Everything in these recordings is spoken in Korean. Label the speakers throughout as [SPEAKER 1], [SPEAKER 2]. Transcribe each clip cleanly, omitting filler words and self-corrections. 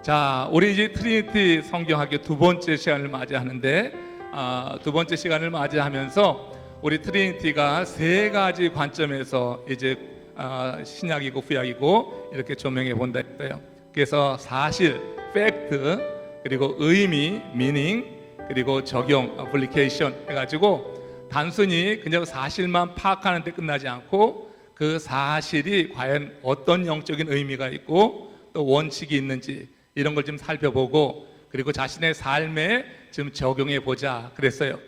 [SPEAKER 1] 자, 우리 이제 트리니티 성경학교 두 번째 시간을 맞이하는데, 두 번째 시간을 맞이하면서 우리 트리니티가 세 가지 관점에서 이제 신약이고 구약이고 이렇게 조명해 본다 했어요. 그래서 사실, 팩트, 그리고 의미, 미닝, 그리고 적용, 어플리케이션 해가지고 단순히 그냥 사실만 파악하는 데 끝나지 않고 그 사실이 과연 어떤 영적인 의미가 있고 또 원칙이 있는지 이런 걸 좀 살펴보고 그리고 자신의 삶에 좀 적용해 보자 그랬어요.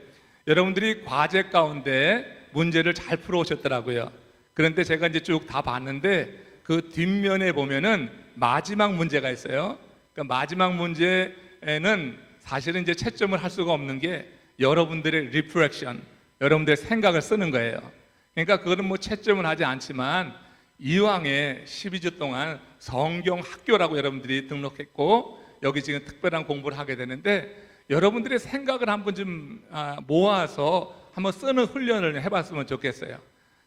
[SPEAKER 1] 여러분들이 과제 가운데 문제를 잘 풀어오셨더라고요. 그런데 제가 이제 쭉 다 봤는데 그 뒷면에 보면은 마지막 문제가 있어요. 그러니까 마지막 문제에는 사실은 이제 채점을 할 수가 없는 게 여러분들의 리프렉션, 여러분들의 생각을 쓰는 거예요. 그러니까 그거는 뭐 채점을 하지 않지만 이왕에 12주 동안 성경 학교라고 여러분들이 등록했고 여기 지금 특별한 공부를 하게 되는데 여러분들의 생각을 한번 좀 모아서 한번 쓰는 훈련을 해봤으면 좋겠어요.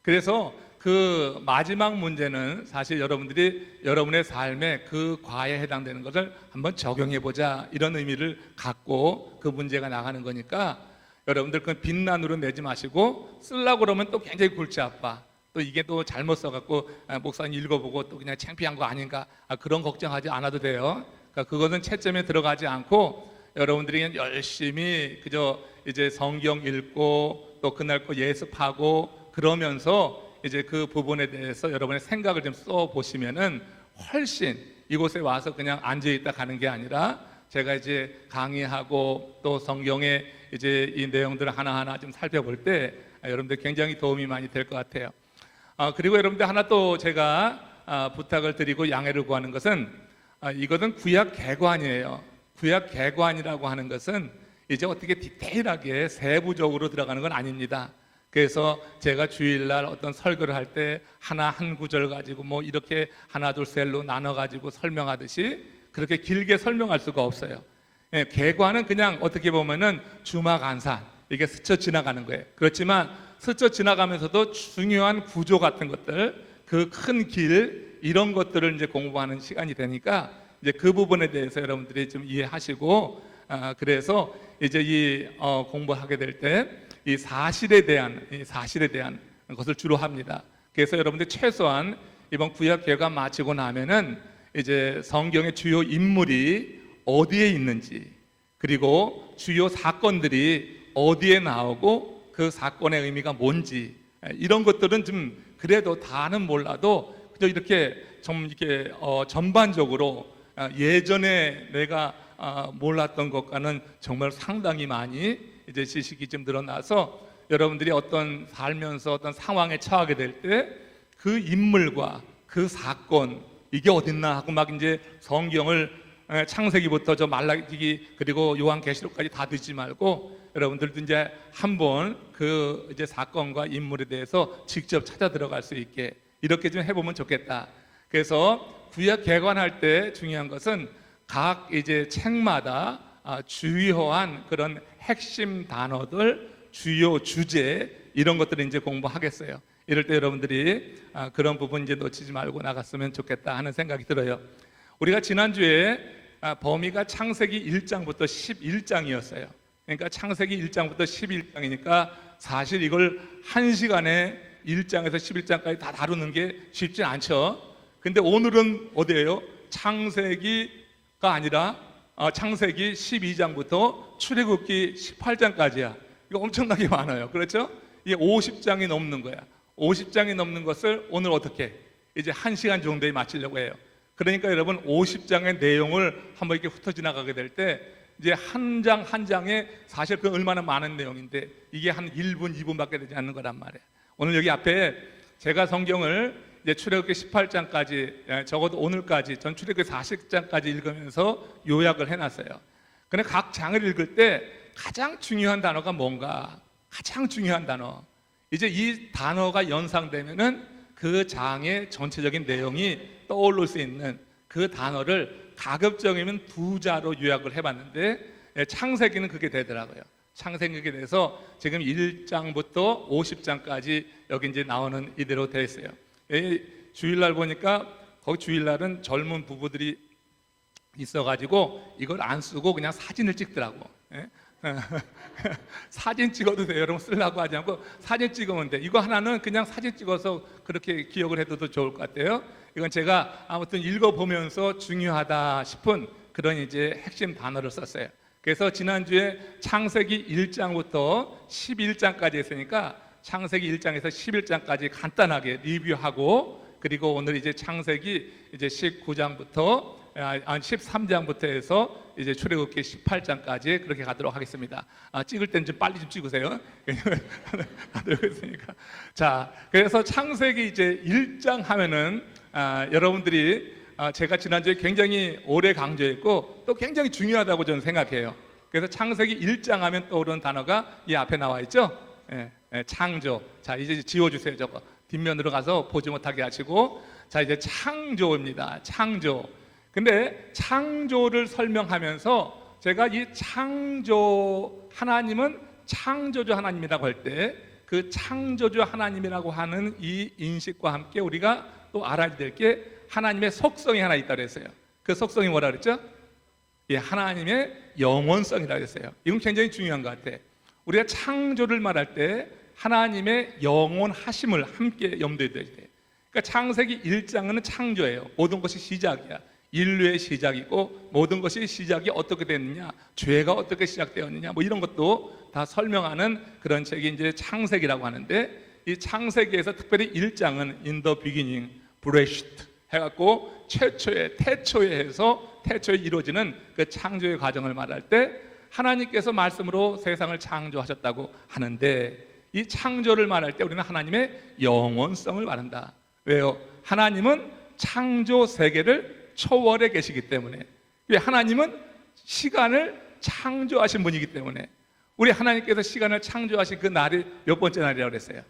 [SPEAKER 1] 그래서 그 마지막 문제는 사실 여러분들이 여러분의 삶에 그 과에 해당되는 것을 한번 적용해보자 이런 의미를 갖고 그 문제가 나가는 거니까 여러분들 그 빈난으로 내지 마시고 쓰려고 그러면 또 굉장히 골치 아파. 또 이게 또 잘못 써갖고 목사님 읽어보고 또 그냥 창피한 거 아닌가 그런 걱정하지 않아도 돼요. 그러니까 그것은 채점에 들어가지 않고 여러분들이 그냥 열심히 그저 이제 성경 읽고 또 그날 거 예습하고 그러면서 이제 그 부분에 대해서 여러분의 생각을 좀 써보시면은 훨씬 이곳에 와서 그냥 앉아있다 가는 게 아니라 제가 이제 강의하고 또 성경의 이제 이 내용들을 하나하나 좀 살펴볼 때 여러분들 굉장히 도움이 많이 될 것 같아요. 그리고 여러분들 하나 또 제가 부탁을 드리고 양해를 구하는 것은 이것은 구약 개관이에요. 구약 개관이라고 하는 것은 이제 어떻게 디테일하게 세부적으로 들어가는 건 아닙니다. 그래서 제가 주일날 어떤 설교를 할 때 하나 한 구절 가지고 뭐 이렇게 하나 둘 셋로 나눠 가지고 설명하듯이 그렇게 길게 설명할 수가 없어요. 개관은 그냥 어떻게 보면은 주마간산 이게 스쳐 지나가는 거예요. 그렇지만 스쳐 지나가면서도 중요한 구조 같은 것들, 그 큰 길 이런 것들을 이제 공부하는 시간이 되니까 이제 그 부분에 대해서 여러분들이 좀 이해하시고 그래서 이제 이 공부하게 될 때 이 사실에 대한 것을 주로 합니다. 그래서 여러분들 최소한 이번 구약 개관 마치고 나면은 이제 성경의 주요 인물이 어디에 있는지 그리고 주요 사건들이 어디에 나오고 그 사건의 의미가 뭔지 이런 것들은 좀 그래도 다는 몰라도 그저 이렇게 좀 이렇게 전반적으로 예전에 내가 몰랐던 것과는 정말 상당히 많이 이제 지식이 좀 늘어나서 여러분들이 어떤 살면서 어떤 상황에 처하게 될 때 그 인물과 그 사건 이게 어딨나 하고 막 이제 성경을 창세기부터 저 말라기 그리고 요한계시록까지 다 듣지 말고 여러분들도 이제 한번 그 이제 사건과 인물에 대해서 직접 찾아 들어갈 수 있게 이렇게 좀 해보면 좋겠다. 그래서 구약 개관할 때 중요한 것은 각 이제 책마다 주요한 그런 핵심 단어들, 주요 주제 이런 것들을 이제 공부하겠어요. 이럴 때 여러분들이 그런 부분 이제 놓치지 말고 나갔으면 좋겠다 하는 생각이 들어요. 우리가 지난주에 범위가 창세기 1장부터 11장이었어요. 그러니까 창세기 1장부터 11장이니까 사실 이걸 1시간에 1장에서 11장까지 다 다루는 게 쉽지 않죠. 근데 오늘은 어디예요? 창세기가 아니라 창세기 12장부터 출애굽기 18장까지야. 이거 엄청나게 많아요. 그렇죠? 이게 50장이 넘는 거야. 50장이 넘는 것을 오늘 어떻게 이제 1시간 정도에 마치려고 해요. 그러니까 여러분 50장의 내용을 한번 이렇게 훑어 지나가게 될 때 이제 한 장 한 장에 사실 그 얼마나 많은 내용인데 이게 한 1분, 2분밖에 되지 않는 거란 말이에요. 오늘 여기 앞에 제가 성경을 이제 출애굽기 18장까지 적어도 오늘까지 전 출애굽기 40장까지 읽으면서 요약을 해놨어요. 근데 각 장을 읽을 때 가장 중요한 단어가 뭔가 가장 중요한 단어 이제 이 단어가 연상되면은 그 장의 전체적인 내용이 떠오를 수 있는 그 단어를 가급적이면 2자로 요약을 해봤는데 창세기는 그게 되더라고요. 창세기에 대해서 지금 1장부터 50장까지 여기 이제 나오는 이대로 되어 있어요. 주일날 보니까 거기 주일날은 젊은 부부들이 있어가지고 이걸 안 쓰고 그냥 사진을 찍더라고. 예? 사진 찍어도 돼요. 여러분 쓰려고 하지 않고 사진 찍으면 돼. 이거 하나는 그냥 사진 찍어서 그렇게 기억을 해도 좋을 것 같아요. 이건 제가 아무튼 읽어보면서 중요하다 싶은 그런 이제 핵심 단어를 썼어요. 그래서 지난주에 창세기 1장부터 11장까지 했으니까 창세기 1장에서 11장까지 간단하게 리뷰하고, 그리고 오늘 이제 창세기 이제 19장부터 13장부터 해서 이제 출애굽기 18장까지 그렇게 가도록 하겠습니다. 찍을 땐 좀 빨리 좀 찍으세요. 들고 있으니까. 자, 그래서 창세기 이제 1장 하면은 여러분들이 제가 지난주에 굉장히 오래 강조했고 또 굉장히 중요하다고 저는 생각해요. 그래서 창세기 1장 하면 떠오르는 단어가 이 앞에 나와 있죠. 창조. 자, 이제 지워주세요. 저거 뒷면으로 가서 보지 못하게 하시고. 자, 이제 창조입니다. 창조. 근데 창조를 설명하면서 제가 이 창조, 하나님은 창조주 하나님이라고 할 때 그 창조주 하나님이라고 하는 이 인식과 함께 우리가 또 알아야 될 게 하나님의 속성이 하나 있다고 했어요. 그 속성이 뭐라 그랬죠? 예, 하나님의 영원성이라고 했어요. 이건 굉장히 중요한 것 같아. 우리가 창조를 말할 때 하나님의 영원하심을 함께 염두에 둬야 돼. 그러니까 창세기 1장은 창조예요. 모든 것이 시작이야. 인류의 시작이고 모든 것이 시작이 어떻게 됐느냐, 죄가 어떻게 시작되었느냐, 뭐 이런 것도 다 설명하는 그런 책이 이제 창세기라고 하는데, 이 창세기에서 특별히 1장은 In the beginning, Bereshit 해갖고 최초에, 태초에 해서 태초에 이루어지는 그 창조의 과정을 말할 때 하나님께서 말씀으로 세상을 창조하셨다고 하는데, 이 창조를 말할 때 우리는 하나님의 영원성을 말한다. 왜요? 하나님은 창조 세계를 초월해 계시기 때문에. 하나님은 시간을 창조하신 분이기 때문에. 우리 하나님께서 시간을 창조하신 그 날이 몇 번째 날이라고 그랬어요?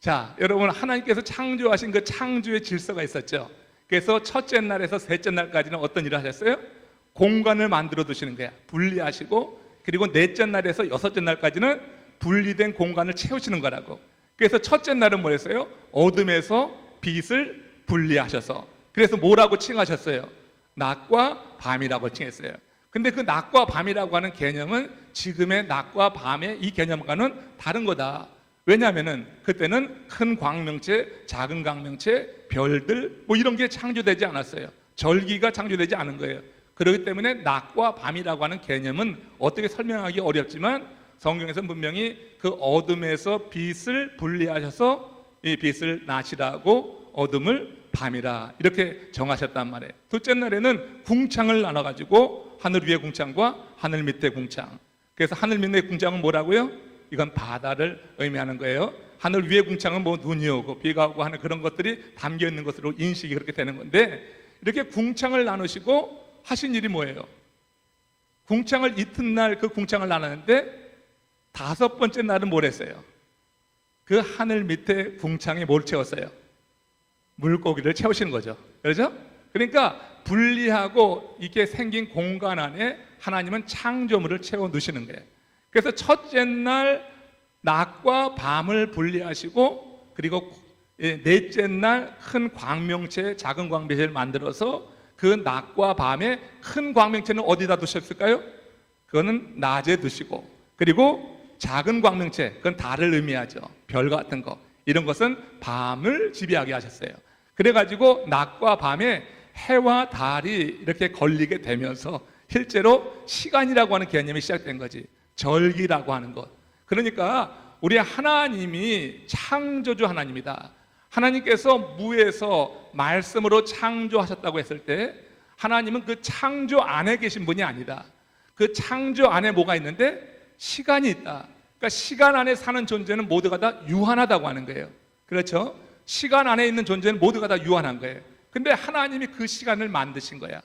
[SPEAKER 1] 자, 여러분, 하나님께서 창조하신 그 창조의 질서가 있었죠. 그래서 첫째 날에서 셋째 날까지는 어떤 일을 하셨어요? 공간을 만들어 두시는 거야. 분리하시고, 그리고 넷째 날에서 여섯째 날까지는 분리된 공간을 채우시는 거라고. 그래서 첫째 날은 뭐였어요? 어둠에서 빛을 분리하셔서. 그래서 뭐라고 칭하셨어요? 낮과 밤이라고 칭했어요. 근데 그 낮과 밤이라고 하는 개념은 지금의 낮과 밤의 이 개념과는 다른 거다. 왜냐하면은 그때는 큰 광명체, 작은 광명체, 별들 뭐 이런 게 창조되지 않았어요. 절기가 창조되지 않은 거예요. 그렇기 때문에 낮과 밤이라고 하는 개념은 어떻게 설명하기 어렵지만 성경에서 분명히 그 어둠에서 빛을 분리하셔서 이 빛을 낮이라고 어둠을 밤이라 이렇게 정하셨단 말이에요. 둘째 날에는 궁창을 나눠가지고 하늘 위의 궁창과 하늘 밑의 궁창. 그래서 하늘 밑의 궁창은 뭐라고요? 이건 바다를 의미하는 거예요. 하늘 위의 궁창은 뭐 눈이 오고 비가 오고 하는 그런 것들이 담겨 있는 것으로 인식이 그렇게 되는 건데, 이렇게 궁창을 나누시고 하신 일이 뭐예요? 궁창을 이튿날 그 궁창을 나눴는데 다섯 번째 날은 뭘 했어요? 그 하늘 밑에 궁창에 뭘 채웠어요? 물고기를 채우시는 거죠. 그렇죠? 그러니까 분리하고 이게 생긴 공간 안에 하나님은 창조물을 채워 넣으시는 거예요. 그래서 첫째 날 낮과 밤을 분리하시고, 그리고 넷째 날 큰 광명체, 작은 광명체를 만들어서 그 낮과 밤에 큰 광명체는 어디다 두셨을까요? 그거는 낮에 두시고, 그리고 작은 광명체, 그건 달을 의미하죠. 별 같은 거. 이런 것은 밤을 지배하게 하셨어요. 그래가지고 낮과 밤에 해와 달이 이렇게 걸리게 되면서 실제로 시간이라고 하는 개념이 시작된 거지. 절기라고 하는 것. 그러니까 우리 하나님이 창조주 하나님이다. 하나님께서 무에서 말씀으로 창조하셨다고 했을 때 하나님은 그 창조 안에 계신 분이 아니다. 그 창조 안에 뭐가 있는데? 시간이 있다. 그러니까 시간 안에 사는 존재는 모두가 다 유한하다고 하는 거예요. 그렇죠? 시간 안에 있는 존재는 모두가 다 유한한 거예요. 근데 하나님이 그 시간을 만드신 거야.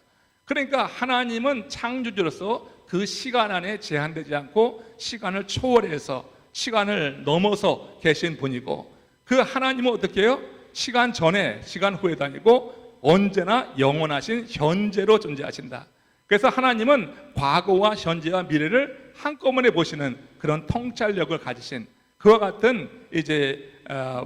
[SPEAKER 1] 그러니까 하나님은 창조주로서 그 시간 안에 제한되지 않고 시간을 초월해서 시간을 넘어서 계신 분이고, 그 하나님은 어떻게 해요? 시간 전에 시간 후에도 아니고 언제나 영원하신 현재로 존재하신다. 그래서 하나님은 과거와 현재와 미래를 한꺼번에 보시는 그런 통찰력을 가지신 그와 같은 이제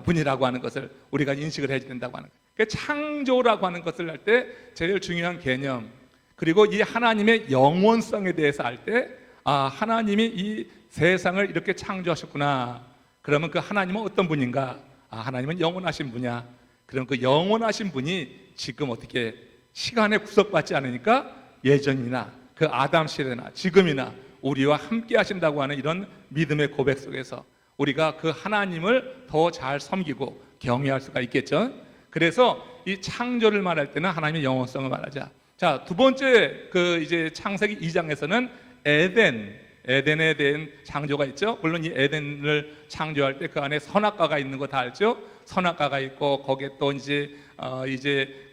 [SPEAKER 1] 분이라고 하는 것을 우리가 인식을 해야 된다고 하는 거예요. 창조라고 하는 것을 할 때 제일 중요한 개념, 그리고 이 하나님의 영원성에 대해서 알 때, 하나님이 이 세상을 이렇게 창조하셨구나. 그러면 그 하나님은 어떤 분인가? 하나님은 영원하신 분이야. 그럼 그 영원하신 분이 지금 어떻게 시간에 구속받지 않으니까 예전이나 그 아담 시대나 지금이나 우리와 함께 하신다고 하는 이런 믿음의 고백 속에서 우리가 그 하나님을 더 잘 섬기고 경외할 수가 있겠죠. 그래서 이 창조를 말할 때는 하나님의 영원성을 말하자. 자, 두 번째 이제 창세기 2장에서는 에덴에 대한 창조가 있죠. 물론 이 에덴을 창조할 때 그 안에 선악과가 있는 거 다 알죠. 선악과가 있고 거기에 또 이제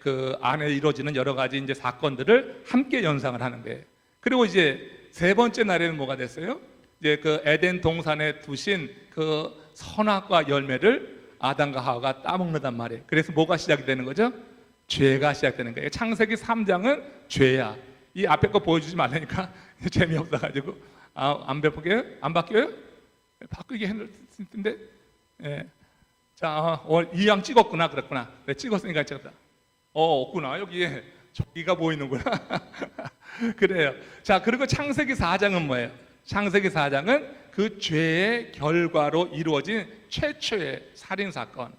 [SPEAKER 1] 그 안에 이루어지는 여러 가지 이제 사건들을 함께 연상을 하는 거예요. 그리고 이제 세 번째 날에는 뭐가 됐어요? 이제 그 에덴 동산에 두신 그 선악과 열매를 아담과 하와가 따먹는단 말이에요. 그래서 뭐가 시작이 되는 거죠? 죄가 시작되는 거예요. 창세기 3장은 죄야. 이 앞에 거 보여주지 말라니까 재미없어가지고 안 바뀌어요? 안 바뀌어요? 바뀌게 했을 텐데. 예. 자, 2양 찍었구나. 그랬구나. 네, 찍었으니까 찍었다. 없구나. 여기에 저기가 보이는구나. 그래요. 자, 그리고 창세기 4장은 뭐예요? 창세기 4장은 그 죄의 결과로 이루어진 최초의 살인 사건,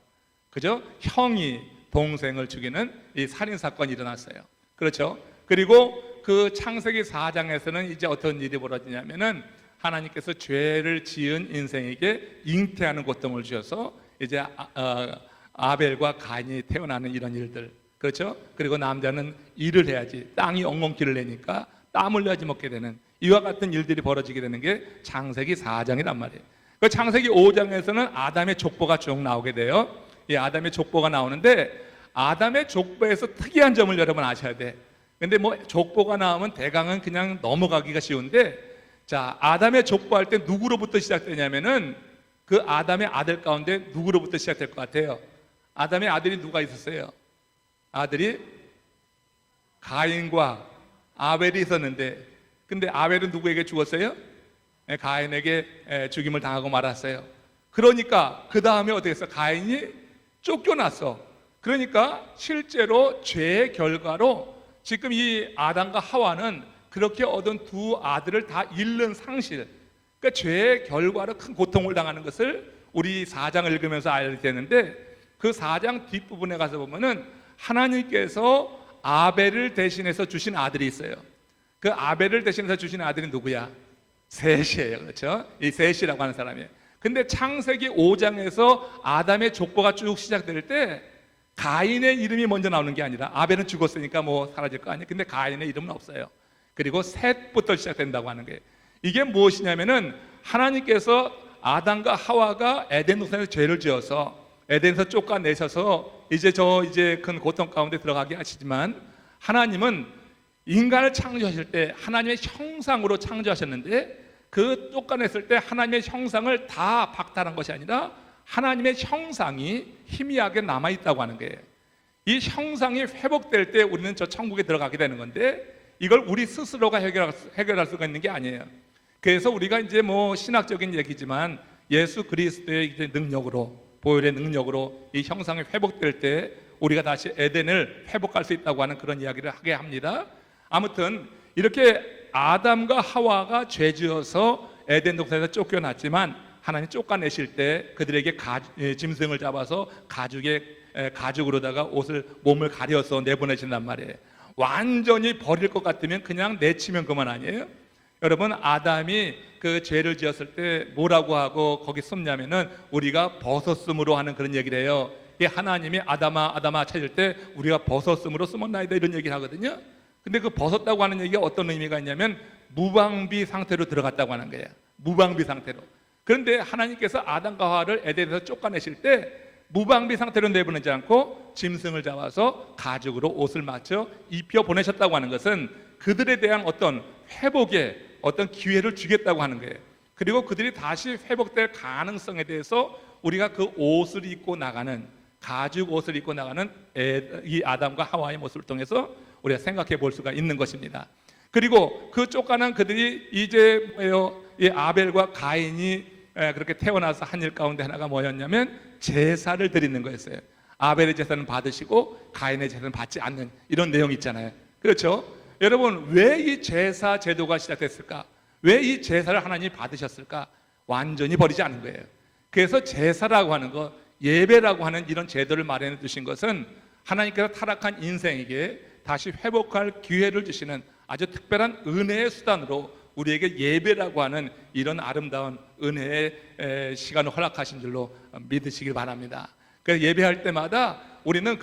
[SPEAKER 1] 그죠? 형이 동생을 죽이는 이 살인 사건이 일어났어요. 그렇죠? 그리고 그 창세기 4장에서는 이제 어떤 일이 벌어지냐면은 하나님께서 죄를 지은 인생에게 잉태하는 고통을 주셔서 이제 아벨과 가인이 태어나는 이런 일들, 그렇죠? 그리고 남자는 일을 해야지, 땅이 엉겅퀴를 내니까 땀 흘려야지 먹게 되는 이와 같은 일들이 벌어지게 되는 게 창세기 4장이란 말이에요. 그 창세기 5장에서는 아담의 족보가 쭉 나오게 돼요. 이 아담의 족보가 나오는데 아담의 족보에서 특이한 점을 여러분 아셔야 돼. 근데 뭐 족보가 나오면 대강은 그냥 넘어가기가 쉬운데, 자, 아담의 족보할 때 누구로부터 시작되냐면은 그 아담의 아들 가운데 누구로부터 시작될 것 같아요? 아담의 아들이 누가 있었어요? 아들이 가인과 아벨이 있었는데, 근데 아벨은 누구에게 죽었어요? 가인에게 죽임을 당하고 말았어요. 그러니까 그 다음에 어떻게 했어? 가인이 쫓겨났어. 그러니까 실제로 죄의 결과로 지금 이 아담과 하와는 그렇게 얻은 두 아들을 다 잃는 상실, 그러니까 죄의 결과로 큰 고통을 당하는 것을 우리 4장을 읽으면서 알게 되는데, 그 4장 뒷부분에 가서 보면은 하나님께서 아벨을 대신해서 주신 아들이 있어요. 그 아벨을 대신해서 주신 아들이 누구야? 셋이에요. 그렇죠? 이 셋이라고 하는 사람이에요. 근데 창세기 5장에서 아담의 족보가 쭉 시작될 때 가인의 이름이 먼저 나오는 게 아니라, 아벨은 죽었으니까 뭐 사라질 거 아니에요. 근데 가인의 이름은 없어요. 그리고 셋부터 시작된다고 하는 거예요. 이게 무엇이냐면은 하나님께서 아담과 하와가 에덴 동산에서 죄를 지어서 에덴에서 쫓아내셔서 이제 큰 고통 가운데 들어가게 하시지만, 하나님은 인간을 창조하실 때 하나님의 형상으로 창조하셨는데, 그 쫓아냈을 때 하나님의 형상을 다 박탈한 것이 아니라 하나님의 형상이 희미하게 남아있다고 하는 거예요. 이 형상이 회복될 때 우리는 저 천국에 들어가게 되는 건데, 이걸 우리 스스로가 해결할 수가 있는 게 아니에요. 그래서 우리가 이제 뭐 신학적인 얘기지만 예수 그리스도의 이제 능력으로, 보혈의 능력으로 이 형상이 회복될 때 우리가 다시 에덴을 회복할 수 있다고 하는 그런 이야기를 하게 합니다. 아무튼 이렇게 아담과 하와가 죄지어서 에덴 동산에서 쫓겨났지만, 하나님 쫓아내실 때 그들에게 짐승을 잡아서 가죽으로다가 몸을 가려서 내보내신단 말이에요. 완전히 버릴 것 같으면 그냥 내치면 그만 아니에요? 여러분, 아담이 그 죄를 지었을 때 뭐라고 하고 거기 숨냐면은 우리가 벗었음으로 하는 그런 얘기를 해요. 이 하나님이 아담아 찾을 때 우리가 벗었음으로 숨었나이다 이런 얘기를 하거든요. 근데 그 벗었다고 하는 얘기가 어떤 의미가 있냐면 무방비 상태로 들어갔다고 하는 거예요. 무방비 상태로. 그런데 하나님께서 아담과 하와를 에덴에서 쫓아내실 때 무방비 상태로 내보내지 않고 짐승을 잡아서 가죽으로 옷을 맞춰 입혀 보내셨다고 하는 것은 그들에 대한 어떤 회복의 어떤 기회를 주겠다고 하는 거예요. 그리고 그들이 다시 회복될 가능성에 대해서 우리가 그 옷을 입고 나가는, 가죽 옷을 입고 나가는 이 아담과 하와의 모습을 통해서 우리가 생각해 볼 수가 있는 것입니다. 그리고 그 쫓겨난 그들이 이제 이 아벨과 가인이 그렇게 태어나서 한 일 가운데 하나가 뭐였냐면 제사를 드리는 거였어요. 아벨의 제사는 받으시고 가인의 제사는 받지 않는 이런 내용이 있잖아요. 그렇죠? 여러분, 왜 이 제사 제도가 시작됐을까? 왜 이 제사를 하나님이 받으셨을까? 완전히 버리지 않은 거예요. 그래서 제사라고 하는 것, 예배라고 하는 이런 제도를 마련해 두신 것은 하나님께서 타락한 인생에게 다시 회복할 기회를 주시는 아주 특별한 은혜의 수단으로 우리에게 예배라고 하는 이런 아름다운 은혜의 시간을 허락하신 줄로 믿으시길 바랍니다. 그래서 예배할 때마다 우리는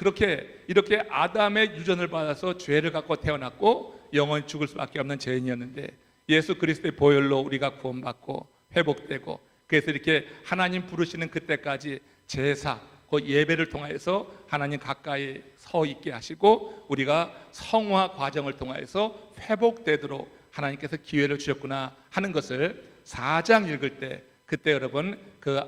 [SPEAKER 1] 이렇게 아담의 유전을 받아서 죄를 갖고 태어났고 영원히 죽을 수밖에 없는 죄인이었는데 예수 그리스도의 보혈로 우리가 구원받고 회복되고, 그래서 이렇게 하나님 부르시는 그때까지 제사, 그 예배를 통해서 하나님 가까이 서 있게 하시고 우리가 성화 과정을 통해서 회복되도록 하나님께서 기회를 주셨구나 하는 것을 4장 읽을 때, 그때 여러분 그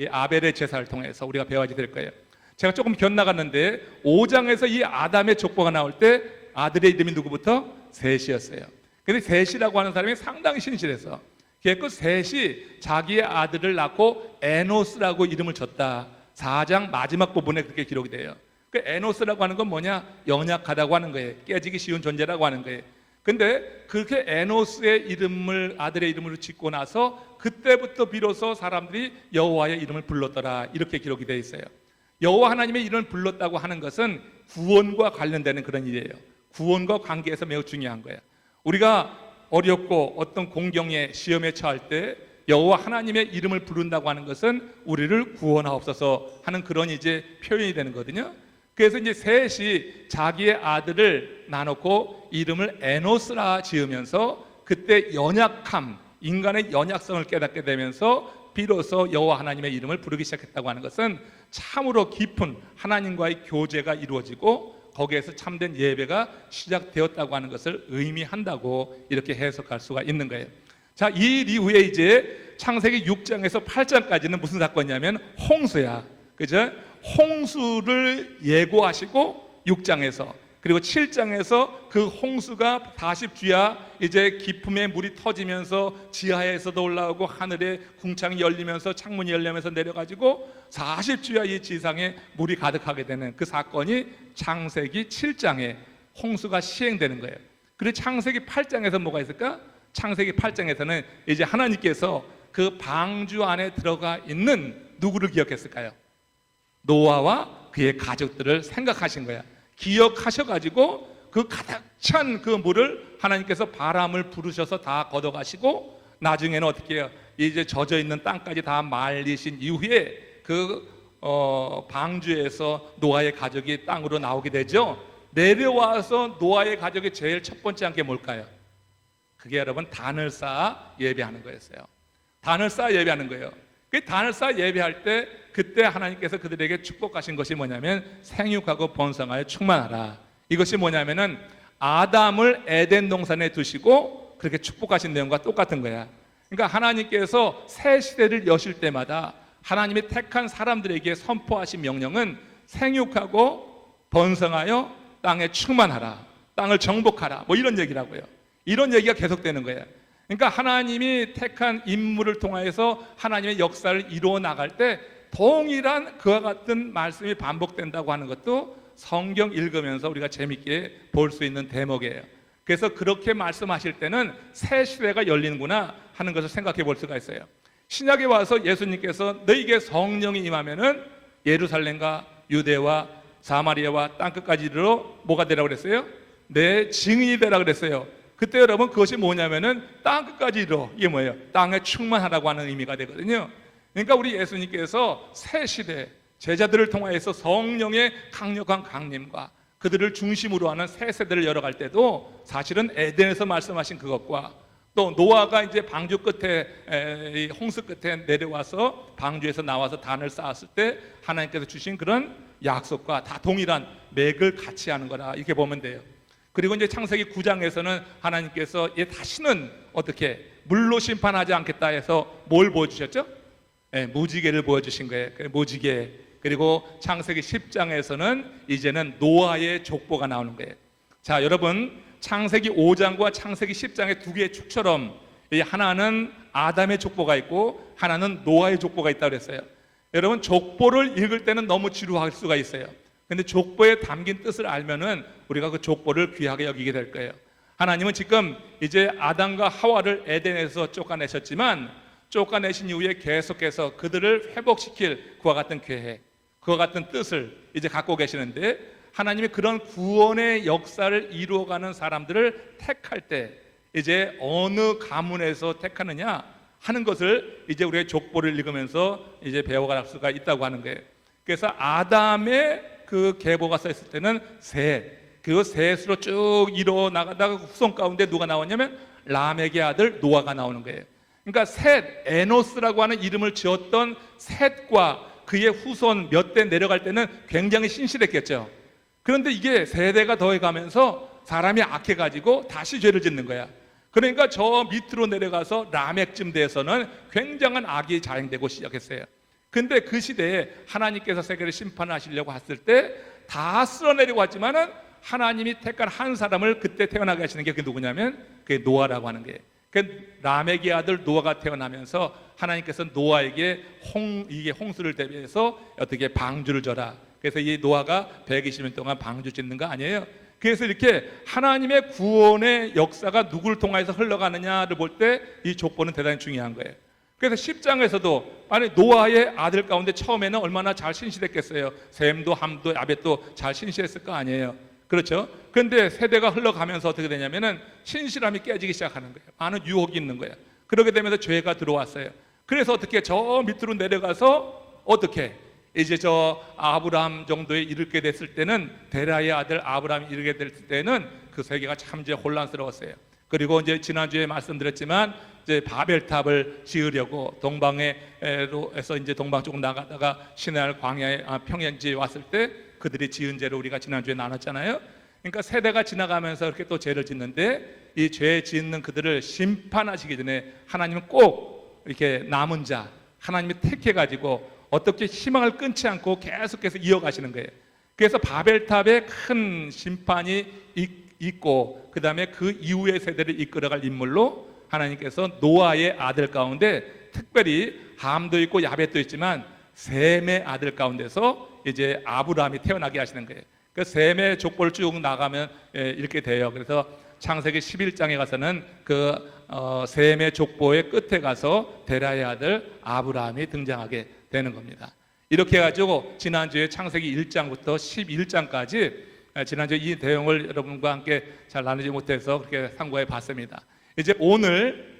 [SPEAKER 1] 아벨의 제사를 통해서 우리가 배워야 될 거예요. 제가 조금 견나갔는데 5장에서 이 아담의 족보가 나올 때 아들의 이름이 누구부터? 셋이었어요. 근데 셋이라고 하는 사람이 상당히 신실해서 그 셋이 자기의 아들을 낳고 에노스라고 이름을 줬다. 4장 마지막 부분에 그렇게 기록이 돼요. 그 에노스라고 하는 건 뭐냐? 연약하다고 하는 거예요. 깨지기 쉬운 존재라고 하는 거예요. 근데 그렇게 에노스의 이름을 아들의 이름으로 짓고 나서 그때부터 비로소 사람들이 여호와의 이름을 불렀더라, 이렇게 기록이 되어 있어요. 여호와 하나님의 이름을 불렀다고 하는 것은 구원과 관련되는 그런 일이에요. 구원과 관계에서 매우 중요한 거예요. 우리가 어렵고 어떤 공경에 시험에 처할 때 여호와 하나님의 이름을 부른다고 하는 것은 우리를 구원하옵소서 하는 그런 이제 표현이 되는 거거든요. 그래서 이제 셋이 자기의 아들을 나놓고 이름을 에노스라 지으면서 그때 연약함, 인간의 연약성을 깨닫게 되면서 비로소 여호와 하나님의 이름을 부르기 시작했다고 하는 것은 참으로 깊은 하나님과의 교제가 이루어지고 거기에서 참된 예배가 시작되었다고 하는 것을 의미한다고 이렇게 해석할 수가 있는 거예요. 자, 이 이후에 이제 창세기 6장에서 8장까지는 무슨 사건이냐면 홍수야. 그죠? 홍수를 예고하시고 6장에서, 그리고 7장에서 그 홍수가 40주야 이제 깊음의 물이 터지면서 지하에서도 올라오고 하늘에 궁창이 열리면서 창문이 열리면서 내려가지고 40주야 이 지상에 물이 가득하게 되는 그 사건이 창세기 7장에 홍수가 시행되는 거예요. 그리고 창세기 8장에서 뭐가 있을까? 창세기 8장에서는 이제 하나님께서 그 방주 안에 들어가 있는 누구를 기억했을까요? 노아와 그의 가족들을 생각하신 거야. 기억하셔가지고 그 가득 찬 그 물을 하나님께서 바람을 부르셔서 다 걷어가시고 나중에는 어떻게 해요? 이제 젖어 있는 땅까지 다 말리신 이후에 그 방주에서 노아의 가족이 땅으로 나오게 되죠. 내려와서 노아의 가족이 제일 첫 번째 한 게 뭘까요? 그게 여러분 단을 쌓아 예배하는 거였어요. 단을 쌓아 예배하는 거예요. 그 단을 쌓아 예배할 때 그때 하나님께서 그들에게 축복하신 것이 뭐냐면 생육하고 번성하여 충만하라. 이것이 뭐냐면은 아담을 에덴 동산에 두시고 그렇게 축복하신 내용과 똑같은 거야. 그러니까 하나님께서 새 시대를 여실 때마다 하나님의 택한 사람들에게 선포하신 명령은 생육하고 번성하여 땅에 충만하라, 땅을 정복하라, 뭐 이런 얘기라고요. 이런 얘기가 계속되는 거예요. 그러니까 하나님이 택한 인물을 통해서 하나님의 역사를 이루어 나갈 때 동일한 그와 같은 말씀이 반복된다고 하는 것도 성경 읽으면서 우리가 재밌게 볼 수 있는 대목이에요. 그래서 그렇게 말씀하실 때는 새 시대가 열리는구나 하는 것을 생각해 볼 수가 있어요. 신약에 와서 예수님께서 너희에게 성령이 임하면은 예루살렘과 유대와 사마리아와 땅끝까지 이르러 뭐가 되라고 그랬어요? 내 증인이 되라 그랬어요. 그때 여러분 그것이 뭐냐면은 땅끝까지 이르러, 이게 뭐예요? 땅에 충만하라고 하는 의미가 되거든요. 그러니까 우리 예수님께서 새 시대 제자들을 통하여서 성령의 강력한 강림과 그들을 중심으로 하는 새 세대를 열어갈 때도 사실은 에덴에서 말씀하신 그것과 또 노아가 이제 방주 끝에 홍수 끝에 내려와서 방주에서 나와서 단을 쌓았을 때 하나님께서 주신 그런 약속과 다 동일한 맥을 같이 하는 거라 이렇게 보면 돼요. 그리고 이제 창세기 9장에서는 하나님께서 다시는 어떻게 물로 심판하지 않겠다 해서 뭘 보여주셨죠? 무지개를 보여주신 거예요. 무지개. 그리고 창세기 10장에서는 이제는 노아의 족보가 나오는 거예요. 자, 여러분 창세기 5장과 창세기 10장의 두 개의 축처럼 하나는 아담의 족보가 있고 하나는 노아의 족보가 있다고 그랬어요. 여러분 족보를 읽을 때는 너무 지루할 수가 있어요. 근데 족보에 담긴 뜻을 알면은 우리가 그 족보를 귀하게 여기게 될 거예요. 하나님은 지금 이제 아담과 하와를 에덴에서 쫓아내셨지만 쫓아내신 이후에 계속해서 그들을 회복시킬 그와 같은 계획, 그와 같은 뜻을 이제 갖고 계시는데, 하나님이 그런 구원의 역사를 이루어가는 사람들을 택할 때 이제 어느 가문에서 택하느냐 하는 것을 이제 우리의 족보를 읽으면서 이제 배워갈 수가 있다고 하는 거예요. 그래서 아담의 그 계보가 써 있을 때는 셋, 그 셋으로 쭉 이루어 나가다가 후손 가운데 누가 나왔냐면 라멕의 아들 노아가 나오는 거예요. 그러니까 셋, 에노스라고 하는 이름을 지었던 셋과 그의 후손 몇 대 내려갈 때는 굉장히 신실했겠죠. 그런데 이게 세대가 더해가면서 사람이 악해가지고 다시 죄를 짓는 거야. 그러니까 저 밑으로 내려가서 라멕쯤 돼서는 굉장한 악이 자행되고 시작했어요. 근데 그 시대에 하나님께서 세계를 심판하시려고 했을 때 다 쓸어내려고 했지만은 하나님이 택한 한 사람을 그때 태어나게 하시는 게 그게 누구냐면 그게 노아라고 하는 거예요. 그 라멕의 아들 노아가 태어나면서 하나님께서 노아에게 이게 홍수를 대비해서 어떻게 방주를 져라. 그래서 이 노아가 120년 동안 방주 짓는 거 아니에요. 그래서 이렇게 하나님의 구원의 역사가 누구를 통해서 흘러가느냐를 볼 때 이 족보는 대단히 중요한 거예요. 그래서 10장에서도 아니 노아의 아들 가운데 처음에는 얼마나 잘 신실했겠어요. 셈도 함도 야벳도 잘 신실했을 거 아니에요. 그렇죠? 그런데 세대가 흘러가면서 어떻게 되냐면은 신실함이 깨지기 시작하는 거예요. 많은 유혹이 있는 거예요. 그렇게 되면서 죄가 들어왔어요. 그래서 어떻게 저 밑으로 내려가서 어떻게 이제 저 아브라함 정도에 이르게 됐을 때는 데라의 아들 아브라함이 이르게 됐을 때는 그 세계가 참 이제 혼란스러웠어요. 그리고 이제 지난주에 말씀드렸지만 이제 바벨탑을 지으려고 동방에서 이제 동방 쪽 나가다가 시내할 광야에 평양지에 왔을 때 그들이 지은 죄를 우리가 지난주에 나눴잖아요. 그러니까 세대가 지나가면서 이렇게 또 죄를 짓는데 이 죄 짓는 그들을 심판하시기 전에 하나님은 꼭 이렇게 남은 자 하나님이 택해가지고 어떻게 희망을 끊지 않고 계속해서 이어가시는 거예요. 그래서 바벨탑에 큰 심판이 있고 그 다음에 그 이후의 세대를 이끌어갈 인물로 하나님께서 노아의 아들 가운데 특별히 함도 있고 야벳도 있지만 셈의 아들 가운데서 이제 아브라함이 태어나게 하시는 거예요. 그 셈의 족보를 쭉 나가면 이렇게 돼요. 그래서 창세기 11장에 가서는 그 셈의 족보의 끝에 가서 데라의 아들 아브라함이 등장하게 되는 겁니다. 이렇게 해가지고 지난주에 창세기 1장부터 11장까지 지난주에 이 내용을 여러분과 함께 잘 나누지 못해서 그렇게 상고해 봤습니다. 이제 오늘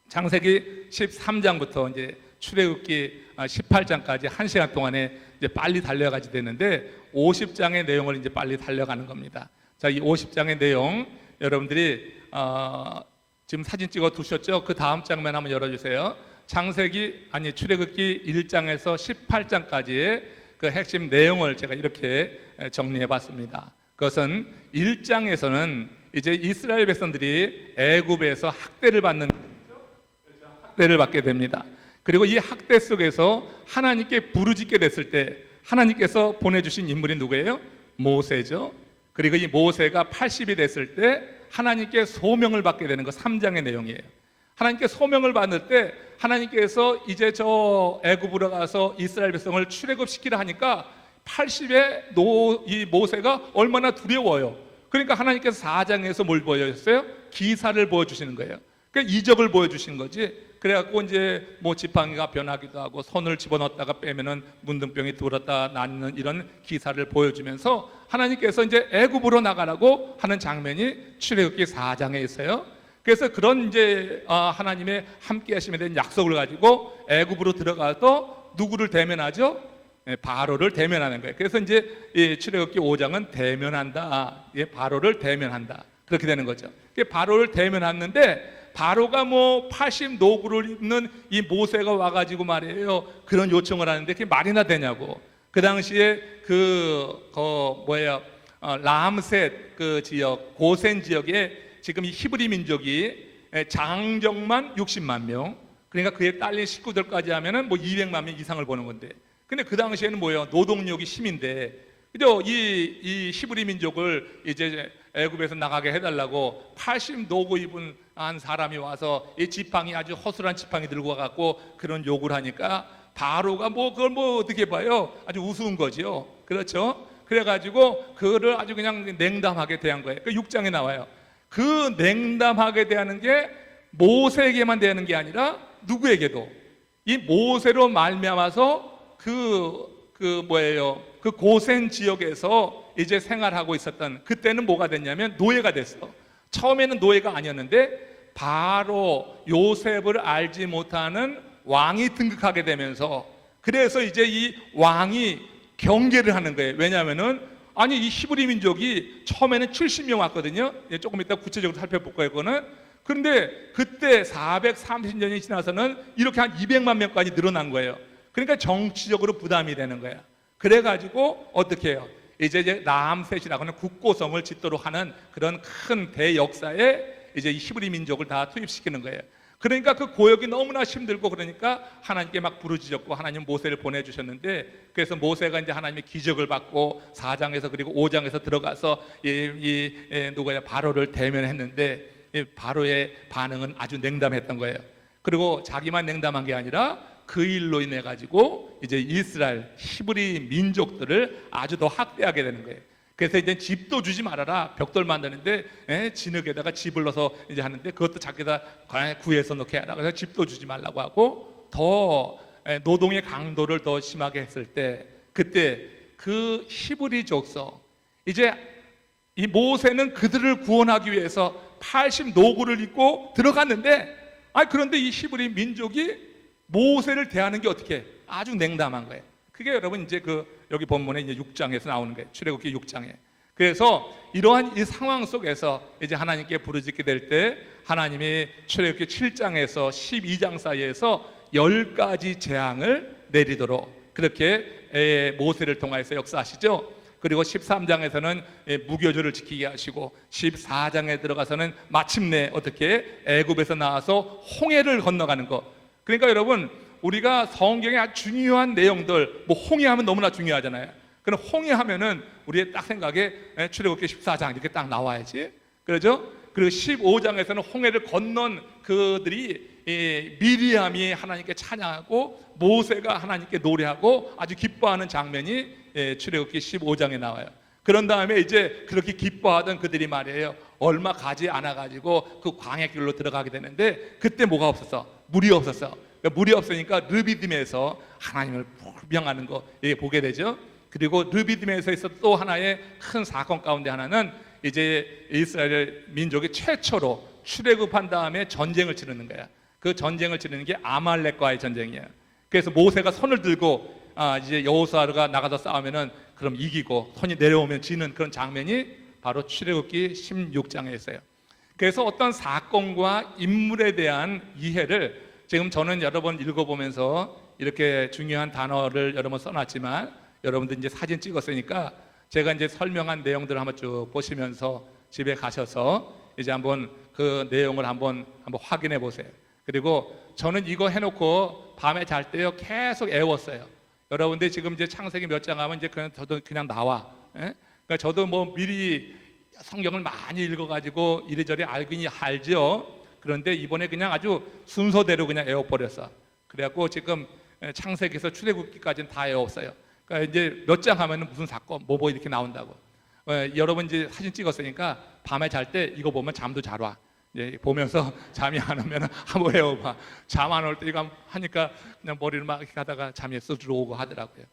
[SPEAKER 1] 창세기 13장부터 이제 출애굽기 18장까지 1시간 동안에 이제 빨리 달려가지 되는데 50장의 내용을 이제 빨리 달려가는 겁니다. 자, 이 50장의 내용 여러분들이 지금 사진 찍어 두셨죠? 그 다음 장면 한번 열어주세요. 출애굽기 1장에서 18장까지의 그 핵심 내용을 제가 이렇게 정리해 봤습니다. 그것은 1장에서는 이제 이스라엘 백성들이 애굽에서 학대를 받게 됩니다. 그리고 이 학대 속에서 하나님께 부르짖게 됐을 때 하나님께서 보내주신 인물이 누구예요? 모세죠. 그리고 이 모세가 80이 됐을 때 하나님께 소명을 받게 되는 거 3장의 내용이에요. 하나님께 소명을 받을 때 하나님께서 이제 저 애굽으로 가서 이스라엘 백성을 출애굽시키라 하니까 80의 이 모세가 얼마나 두려워요. 그러니까 하나님께서 4장에서 뭘 보여줬어요? 기사를 보여주시는 거예요. 그러니까 이적을 보여주신 거지. 그래갖고 이제 뭐 지팡이가 변하기도 하고 손을 집어넣었다가 빼면은 문둥병이 들었다 낫는 이런 기사를 보여주면서 하나님께서 이제 애굽으로 나가라고 하는 장면이 출애굽기 4장에 있어요. 그래서 그런 이제 하나님의 함께하심에 대한 약속을 가지고 애굽으로 들어가서 누구를 대면하죠? 바로를 대면하는 거예요. 그래서 이제 이 출애굽기 5장은 대면한다. 바로를 대면한다. 그렇게 되는 거죠. 바로를 대면하는데 바로가 뭐 80 노구를 입는 이 모세가 와가지고 말이에요. 그런 요청을 하는데 그게 말이나 되냐고. 그 당시에 람셋 그 지역 고센 지역에 지금 이 히브리 민족이 장정만 60만 명, 그러니까 그에 딸린 식구들까지 하면은 뭐 200만 명 이상을 보는 건데, 근데 그 당시에는 뭐예요? 노동력이 힘인데, 그죠? 이 히브리 민족을 이제 애굽에서 나가게 해달라고 80 노고 입은 한 사람이 와서 이 지팡이 아주 허술한 지팡이 들고 와갖고 그런 욕을 하니까 바로가 뭐 그걸 뭐 어떻게 봐요? 아주 우스운 거지요. 그렇죠? 그래가지고 그거를 아주 그냥 냉담하게 대한 거예요. 그 6장에 나와요. 그 냉담하게 대하는 게 모세에게만 대하는 게 아니라 누구에게도, 이 모세로 말미암아서 그 고센 지역에서 이제 생활하고 있었던, 그때는 뭐가 됐냐면 노예가 됐어. 처음에는 노예가 아니었는데 바로 요셉을 알지 못하는 왕이 등극하게 되면서, 그래서 이제 이 왕이 경계를 하는 거예요. 왜냐하면은 아니 이 히브리 민족이 처음에는 70명 왔거든요. 조금 이따 구체적으로 살펴볼 거예요, 그거는. 그런데 그때 430년이 지나서는 이렇게 한 200만 명까지 늘어난 거예요. 그러니까 정치적으로 부담이 되는 거야. 그래가지고 어떻게 해요? 이제 라암셋이라고 하는 국고성을 짓도록 하는 그런 큰 대역사에 이제 이 히브리 민족을 다 투입시키는 거예요. 그러니까 그 고역이 너무나 힘들고, 그러니까 하나님께 막 부르짖었고 하나님 모세를 보내주셨는데, 그래서 모세가 이제 하나님의 기적을 받고 4장에서 그리고 5장에서 들어가서 바로를 대면했는데, 바로의 반응은 아주 냉담했던 거예요. 그리고 자기만 냉담한 게 아니라 그 일로 인해 가지고 이제 이스라엘 히브리 민족들을 아주 더 학대하게 되는 거예요. 그래서 이제 집도 주지 말아라. 벽돌 만드는데 진흙에다가 집을 넣어서 이제 하는데 그것도 자기가 구해서 놓게 하라. 그래서 집도 주지 말라고 하고 더 노동의 강도를 더 심하게 했을 때, 그때 그 히브리 족속, 이제 이 모세는 그들을 구원하기 위해서 80 노구를 입고 들어갔는데, 그런데 이 히브리 민족이 모세를 대하는 게 어떻게 아주 냉담한 거예요. 그게 여러분 이제 여기 본문에 이제 6장에서 나오는 거예요. 출애굽기 6장에. 그래서 이러한 이 상황 속에서 이제 하나님께 부르짖게 될 때 하나님이 출애굽기 7장에서 12장 사이에서 10가지 재앙을 내리도록 그렇게 모세를 통하여서 역사하시죠. 그리고 13장에서는 무교절을 지키게 하시고 14장에 들어가서는 마침내 어떻게 애굽에서 나와서 홍해를 건너가는 것. 그러니까 여러분, 우리가 성경의 아주 중요한 내용들, 홍해하면 너무나 중요하잖아요. 그럼 홍해하면은 우리의 딱 생각에 출애굽기 14장 이렇게 딱 나와야지, 그렇죠? 그리고 15장에서는 홍해를 건넌 그들이 미리암이 하나님께 찬양하고 모세가 하나님께 노래하고 아주 기뻐하는 장면이 출애굽기 15장에 나와요. 그런 다음에 이제 그렇게 기뻐하던 그들이 말이에요, 얼마 가지 않아 가지고 그 광야 길로 들어가게 되는데, 그때 뭐가 없었어? 물이 없었어. 물이 없으니까 르비딤에서 하나님을 불명하는 거 보게 되죠. 그리고 르비딤에서 있었던 또 하나의 큰 사건 가운데 하나는 이제 이스라엘 민족이 최초로 출애굽한 다음에 전쟁을 치르는 거야. 그 전쟁을 치르는 게 아말렉과의 전쟁이에요. 그래서 모세가 손을 들고 이제 여호수아가 나가서 싸우면은 그럼 이기고 손이 내려오면 지는 그런 장면이 바로 출애굽기 16장에 있어요. 그래서 어떤 사건과 인물에 대한 이해를 지금 저는 여러 번 읽어보면서 이렇게 중요한 단어를 여러 번 써놨지만, 여러분들 이제 사진 찍었으니까 제가 이제 설명한 내용들을 한번 쭉 보시면서 집에 가셔서 이제 한번 그 내용을 한번 확인해 보세요. 그리고 저는 이거 해놓고 밤에 잘 때요 계속 애웠어요. 여러분들 지금 이제 창세기 몇 장 하면 이제 저도 그냥 나와. 그러니까 저도 미리 성경을 많이 읽어가지고 이리저리 알긴 알죠. 그런데 이번에 그냥 아주 순서대로 그냥 애워버렸어. 그래갖고 지금 창세기에서 출애굽기까지는 다 애웠어요. 그러니까 이제 몇 장 하면은 무슨 사건 뭐 이렇게 나온다고. 여러분 이제 사진 찍었으니까 밤에 잘 때 이거 보면 잠도 잘 와. 보면서 잠이 안 오면 한번 외워봐. 잠 안 올 때 이거 하니까 그냥 머리를 막 이렇게 하다가 잠이 쑥 들어오고 하더라고요.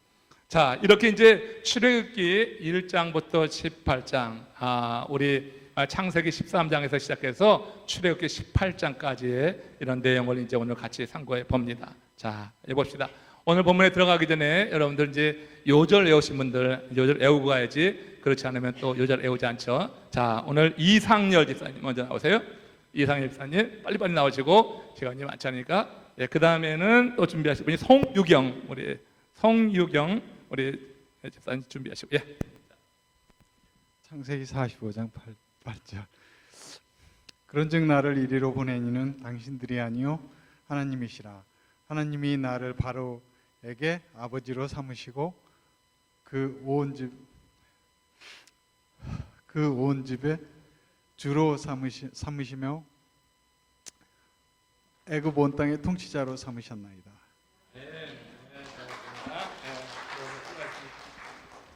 [SPEAKER 1] 자, 이렇게 이제 출애굽기 1장부터 18장, 우리 창세기 13장에서 시작해서 출애굽기 18장까지의 이런 내용을 이제 오늘 같이 상고해 봅니다. 자, 해봅시다. 오늘 본문에 들어가기 전에 여러분들 이제 요절 외우신 분들 요절 외우고 가야지, 그렇지 않으면 또 요절 외우지 않죠. 자, 오늘 이상열 집사님 먼저 나오세요. 이상열 집사님 빨리빨리 나오시고 시간이 많지 않으니까. 그 다음에는 또 준비하실 분이 송유경, 우리 송유경 우리 집사님 준비하시고.
[SPEAKER 2] 창세기 45장 8절. 그런즉 나를 이리로 보내니는 당신들이 아니요 하나님이시라. 하나님이 나를 바로에게 아버지로 삼으시고 그 온 집에 주로 삼으시며 애굽 온 땅의 통치자로 삼으셨나이다.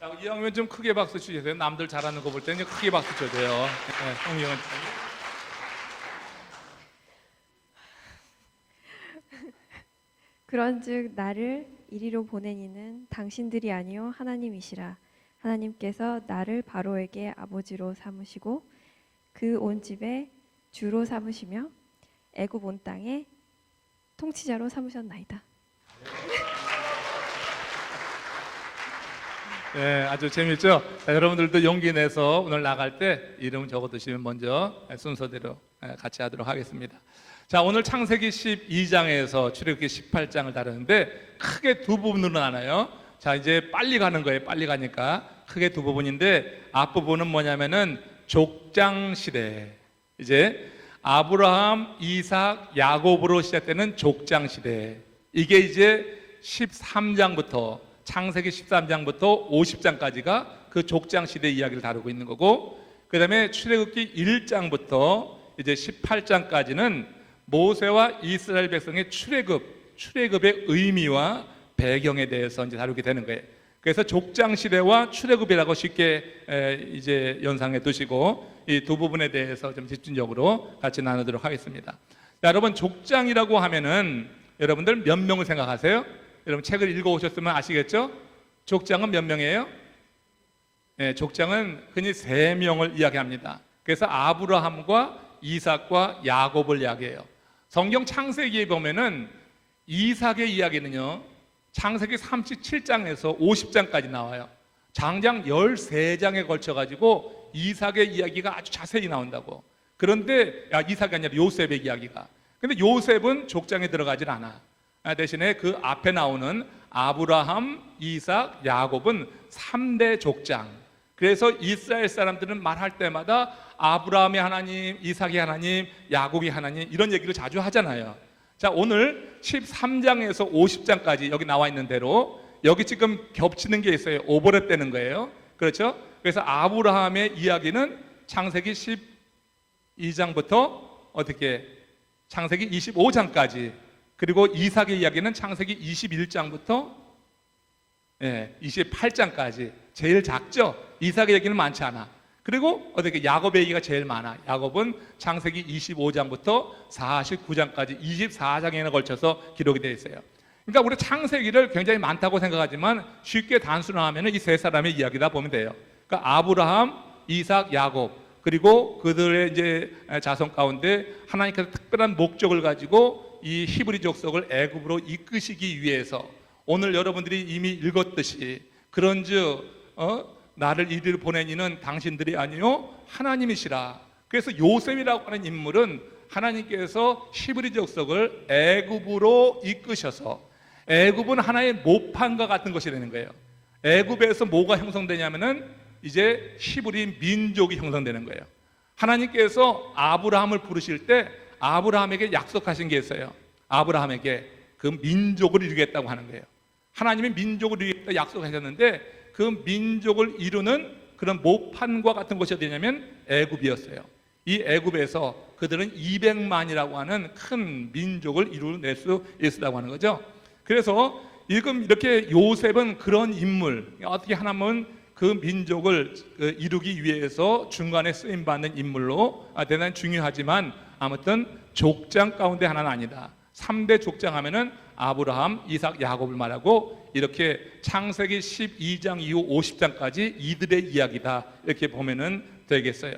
[SPEAKER 1] 자, 이왕이면 좀 크게 박수 주세요. 남들 잘하는 거 볼 때는 크게 박수 쳐줘요. 네, 홍영은
[SPEAKER 3] 그런즉 나를 이리로 보내니는 당신들이 아니요 하나님이시라. 하나님께서 나를 바로에게 아버지로 삼으시고 그 온 집에 주로 삼으시며 애굽 온 땅에 통치자로 삼으셨나이다.
[SPEAKER 1] 네, 아주 재밌죠? 자, 여러분들도 용기 내서 오늘 나갈 때 이름 적어두시면 먼저 순서대로 같이 하도록 하겠습니다. 자, 오늘 창세기 12장에서 출애굽기 18장을 다루는데 크게 두 부분으로 나눠요. 자, 이제 빨리 가는 거예요. 빨리 가니까 크게 두 부분인데 앞부분은 뭐냐면은 족장 시대. 이제 아브라함, 이삭, 야곱으로 시작되는 족장 시대. 이게 이제 13장부터 창세기 13장부터 50장까지가 그 족장 시대 이야기를 다루고 있는 거고, 그 다음에 출애굽기 1장부터 이제 18장까지는 모세와 이스라엘 백성의 출애굽의 의미와 배경에 대해서 이제 다루게 되는 거예요. 그래서 족장 시대와 출애굽이라고 쉽게 이제 연상해 두시고 이 두 부분에 대해서 좀 집중적으로 같이 나누도록 하겠습니다. 자, 여러분 족장이라고 하면은 여러분들 몇 명을 생각하세요? 여러분 책을 읽어오셨으면 아시겠죠? 족장은 몇 명이에요? 네, 족장은 흔히 3명을 이야기합니다. 그래서 아브라함과 이삭과 야곱을 이야기해요. 성경 창세기에 보면은 이삭의 이야기는요, 창세기 37장에서 50장까지 나와요. 장장 13장에 걸쳐가지고 이삭의 이야기가 아주 자세히 나온다고. 그런데 이삭이 아니라 요셉의 이야기가. 근데 요셉은 족장에 들어가질 않아. 대신에 그 앞에 나오는 아브라함, 이삭, 야곱은 3대 족장. 그래서 이스라엘 사람들은 말할 때마다 아브라함의 하나님, 이삭의 하나님, 야곱의 하나님 이런 얘기를 자주 하잖아요. 자, 오늘 13장에서 50장까지 여기 나와 있는 대로 여기 지금 겹치는 게 있어요. 오버랩되는 거예요. 그렇죠? 그래서 아브라함의 이야기는 창세기 12장부터 어떻게 창세기 25장까지, 그리고 이삭의 이야기는 창세기 21장부터 28장까지 제일 작죠. 이삭의 얘기는 많지 않아. 그리고 어떻게 야곱의 얘기가 제일 많아. 야곱은 창세기 25장부터 49장까지 24장에나 걸쳐서 기록이 되어 있어요. 그러니까 우리 창세기를 굉장히 많다고 생각하지만 쉽게 단순화하면 이 세 사람의 이야기다 보면 돼요. 그러니까 아브라함, 이삭, 야곱, 그리고 그들의 이제 자손 가운데 하나님께서 특별한 목적을 가지고 이 히브리 족속을 애굽으로 이끄시기 위해서 오늘 여러분들이 이미 읽었듯이 그런즉 나를 이리로 보내니는 당신들이 아니요 하나님이시라. 그래서 요셉이라고 하는 인물은 하나님께서 히브리 족속을 애굽으로 이끄셔서, 애굽은 하나의 모판과 같은 것이 되는 거예요. 애굽에서 뭐가 형성되냐면은 이제 히브리 민족이 형성되는 거예요. 하나님께서 아브라함을 부르실 때 아브라함에게 약속하신 게 있어요. 아브라함에게 그 민족을 이루겠다고 하는 거예요. 하나님이 민족을 이루겠다 약속하셨는데 그 민족을 이루는 그런 모판과 같은 것이 어디냐면 애굽이었어요. 이 애굽에서 그들은 200만이라고 하는 큰 민족을 이루어낼 수 있었다고 하는 거죠. 그래서 지금 이렇게 요셉은 그런 인물, 어떻게 하나님은 그 민족을 이루기 위해서 중간에 쓰임받는 인물로 대단히 중요하지만 아무튼 족장 가운데 하나는 아니다. 3대 족장 하면은 아브라함, 이삭, 야곱을 말하고 이렇게 창세기 12장 이후 50장까지 이들의 이야기다 이렇게 보면은 되겠어요.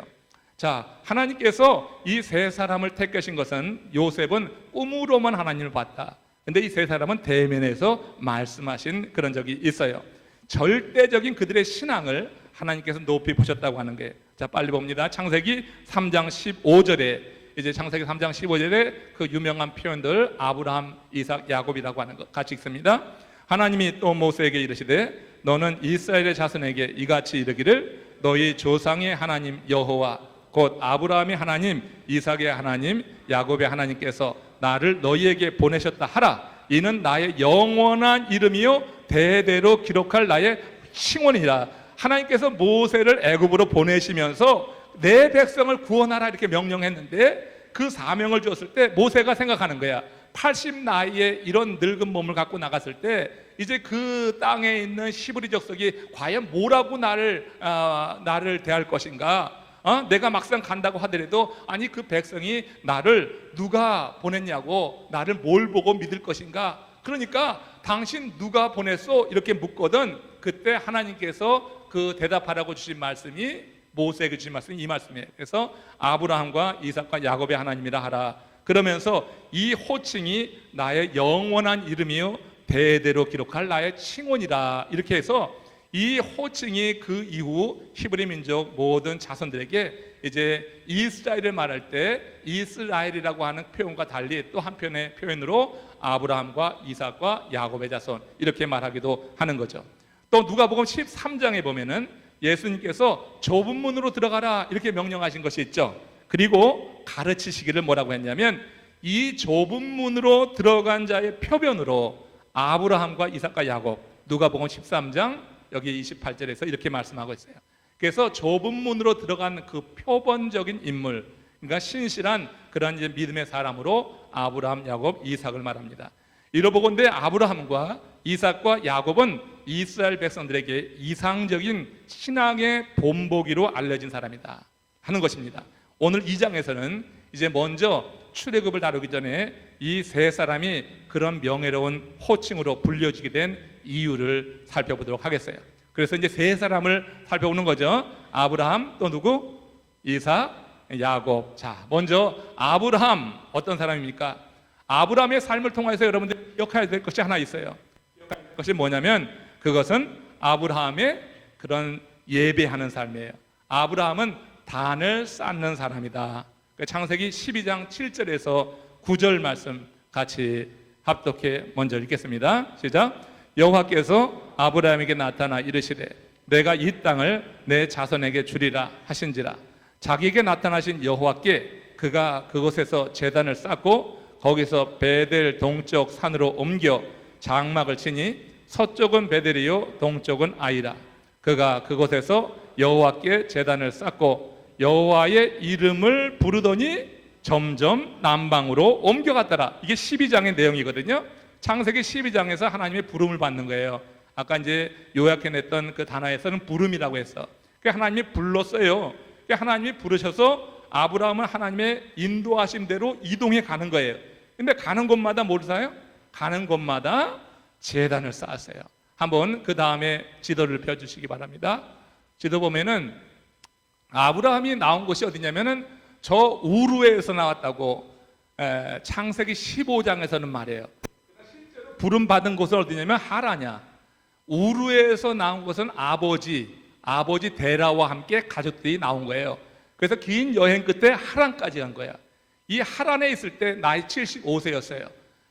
[SPEAKER 1] 자, 하나님께서 이 세 사람을 택하신 것은 요셉은 꿈으로만 하나님을 봤다. 근데 이 세 사람은 대면에서 말씀하신 그런 적이 있어요. 절대적인 그들의 신앙을 하나님께서 높이 보셨다고 하는 거예요. 자, 빨리 봅니다. 창세기 3장 15절에 이제 창세기 3장 15절에 그 유명한 표현들 아브라함, 이삭, 야곱이라고 하는 것 같이 읽습니다. 하나님이 또 모세에게 이르시되 너는 이스라엘의 자손에게 이같이 이르기를 너희 조상의 하나님 여호와 곧 아브라함의 하나님, 이삭의 하나님, 야곱의 하나님께서 나를 너희에게 보내셨다 하라. 이는 나의 영원한 이름이요 대대로 기록할 나의 칭원이라. 하나님께서 모세를 애굽으로 보내시면서 내 백성을 구원하라 이렇게 명령했는데 그 사명을 줬을 때 모세가 생각하는 거야. 80 나이에 이런 늙은 몸을 갖고 나갔을 때 이제 그 땅에 있는 히브리 족속이 과연 뭐라고 나를 대할 것인가? 내가 막상 간다고 하더라도 아니 그 백성이 나를 누가 보냈냐고, 나를 뭘 보고 믿을 것인가? 그러니까 당신 누가 보냈소? 이렇게 묻거든. 그때 하나님께서 그 대답하라고 주신 말씀이, 모세에게 주신 말씀이 이 말씀이에요. 그래서 아브라함과 이삭과 야곱의 하나님이라 하라. 그러면서 이 호칭이 나의 영원한 이름이요 대대로 기록할 나의 칭혼이라. 이렇게 해서 이 호칭이 그 이후 히브리 민족 모든 자손들에게 이제 이스라엘을 말할 때 이스라엘이라고 하는 표현과 달리 또 한편의 표현으로 아브라함과 이삭과 야곱의 자손 이렇게 말하기도 하는 거죠. 또 누가복음 13장에 보면은 예수님께서 좁은 문으로 들어가라 이렇게 명령하신 것이 있죠. 그리고 가르치시기를 뭐라고 했냐면 이 좁은 문으로 들어간 자의 표변으로 아브라함과 이삭과 야곱, 누가복음 13장 여기 28절에서 이렇게 말씀하고 있어요. 그래서 좁은 문으로 들어간 그 표본적인 인물, 그러니까 신실한 그런 이제 믿음의 사람으로 아브라함, 야곱, 이삭을 말합니다. 이러보건대 아브라함과 이삭과 야곱은 이스라엘 백성들에게 이상적인 신앙의 본보기로 알려진 사람이다 하는 것입니다. 오늘 2장에서는 이제 먼저 출애굽을 다루기 전에 이 세 사람이 그런 명예로운 호칭으로 불려지게 된 이유를 살펴보도록 하겠어요. 그래서 이제 세 사람을 살펴보는 거죠. 아브라함, 또 누구? 이삭, 야곱. 자, 먼저 아브라함 어떤 사람입니까? 아브라함의 삶을 통해서 여러분들 기억해야 될 것이 하나 있어요. 기억해야 될 것이 뭐냐면 그것은 아브라함의 그런 예배하는 삶이에요. 아브라함은 단을 쌓는 사람이다. 창세기 12장 7절에서 9절 말씀 같이 합독해 먼저 읽겠습니다. 시작. 여호와께서 아브라함에게 나타나 이르시되 내가 이 땅을 내 자손에게 주리라 하신지라. 자기에게 나타나신 여호와께 그가 그곳에서 제단을 쌓고 거기서 베델 동쪽 산으로 옮겨 장막을 치니 서쪽은 베델이요 동쪽은 아이라. 그가 그곳에서 여호와께 제단을 쌓고 여호와의 이름을 부르더니 점점 남방으로 옮겨갔더라. 이게 12장의 내용이거든요. 창세기 12장에서 하나님의 부름을 받는 거예요. 아까 이제 요약해냈던 그 단어에서는 부름이라고 했어. 하나님이 불렀어요. 하나님이 부르셔서 아브라함은 하나님의 인도하신 대로 이동해 가는 거예요. 근데 가는 곳마다 뭘 쌓아요? 가는 곳마다 제단을 쌓았어요. 한번 그 다음에 지도를 펴주시기 바랍니다. 지도 보면은 아브라함이 나온 곳이 어디냐면은 저 우르에서 나왔다고 창세기 15장에서는 말해요. 실제로 부름 받은 곳은 어디냐면 하라냐. 우르에서 나온 곳은 아버지 데라와 함께 가족들이 나온 거예요. 그래서 긴 여행 끝에 하란까지 간 거야. 이 하란에 있을 때 나이 75세였어요.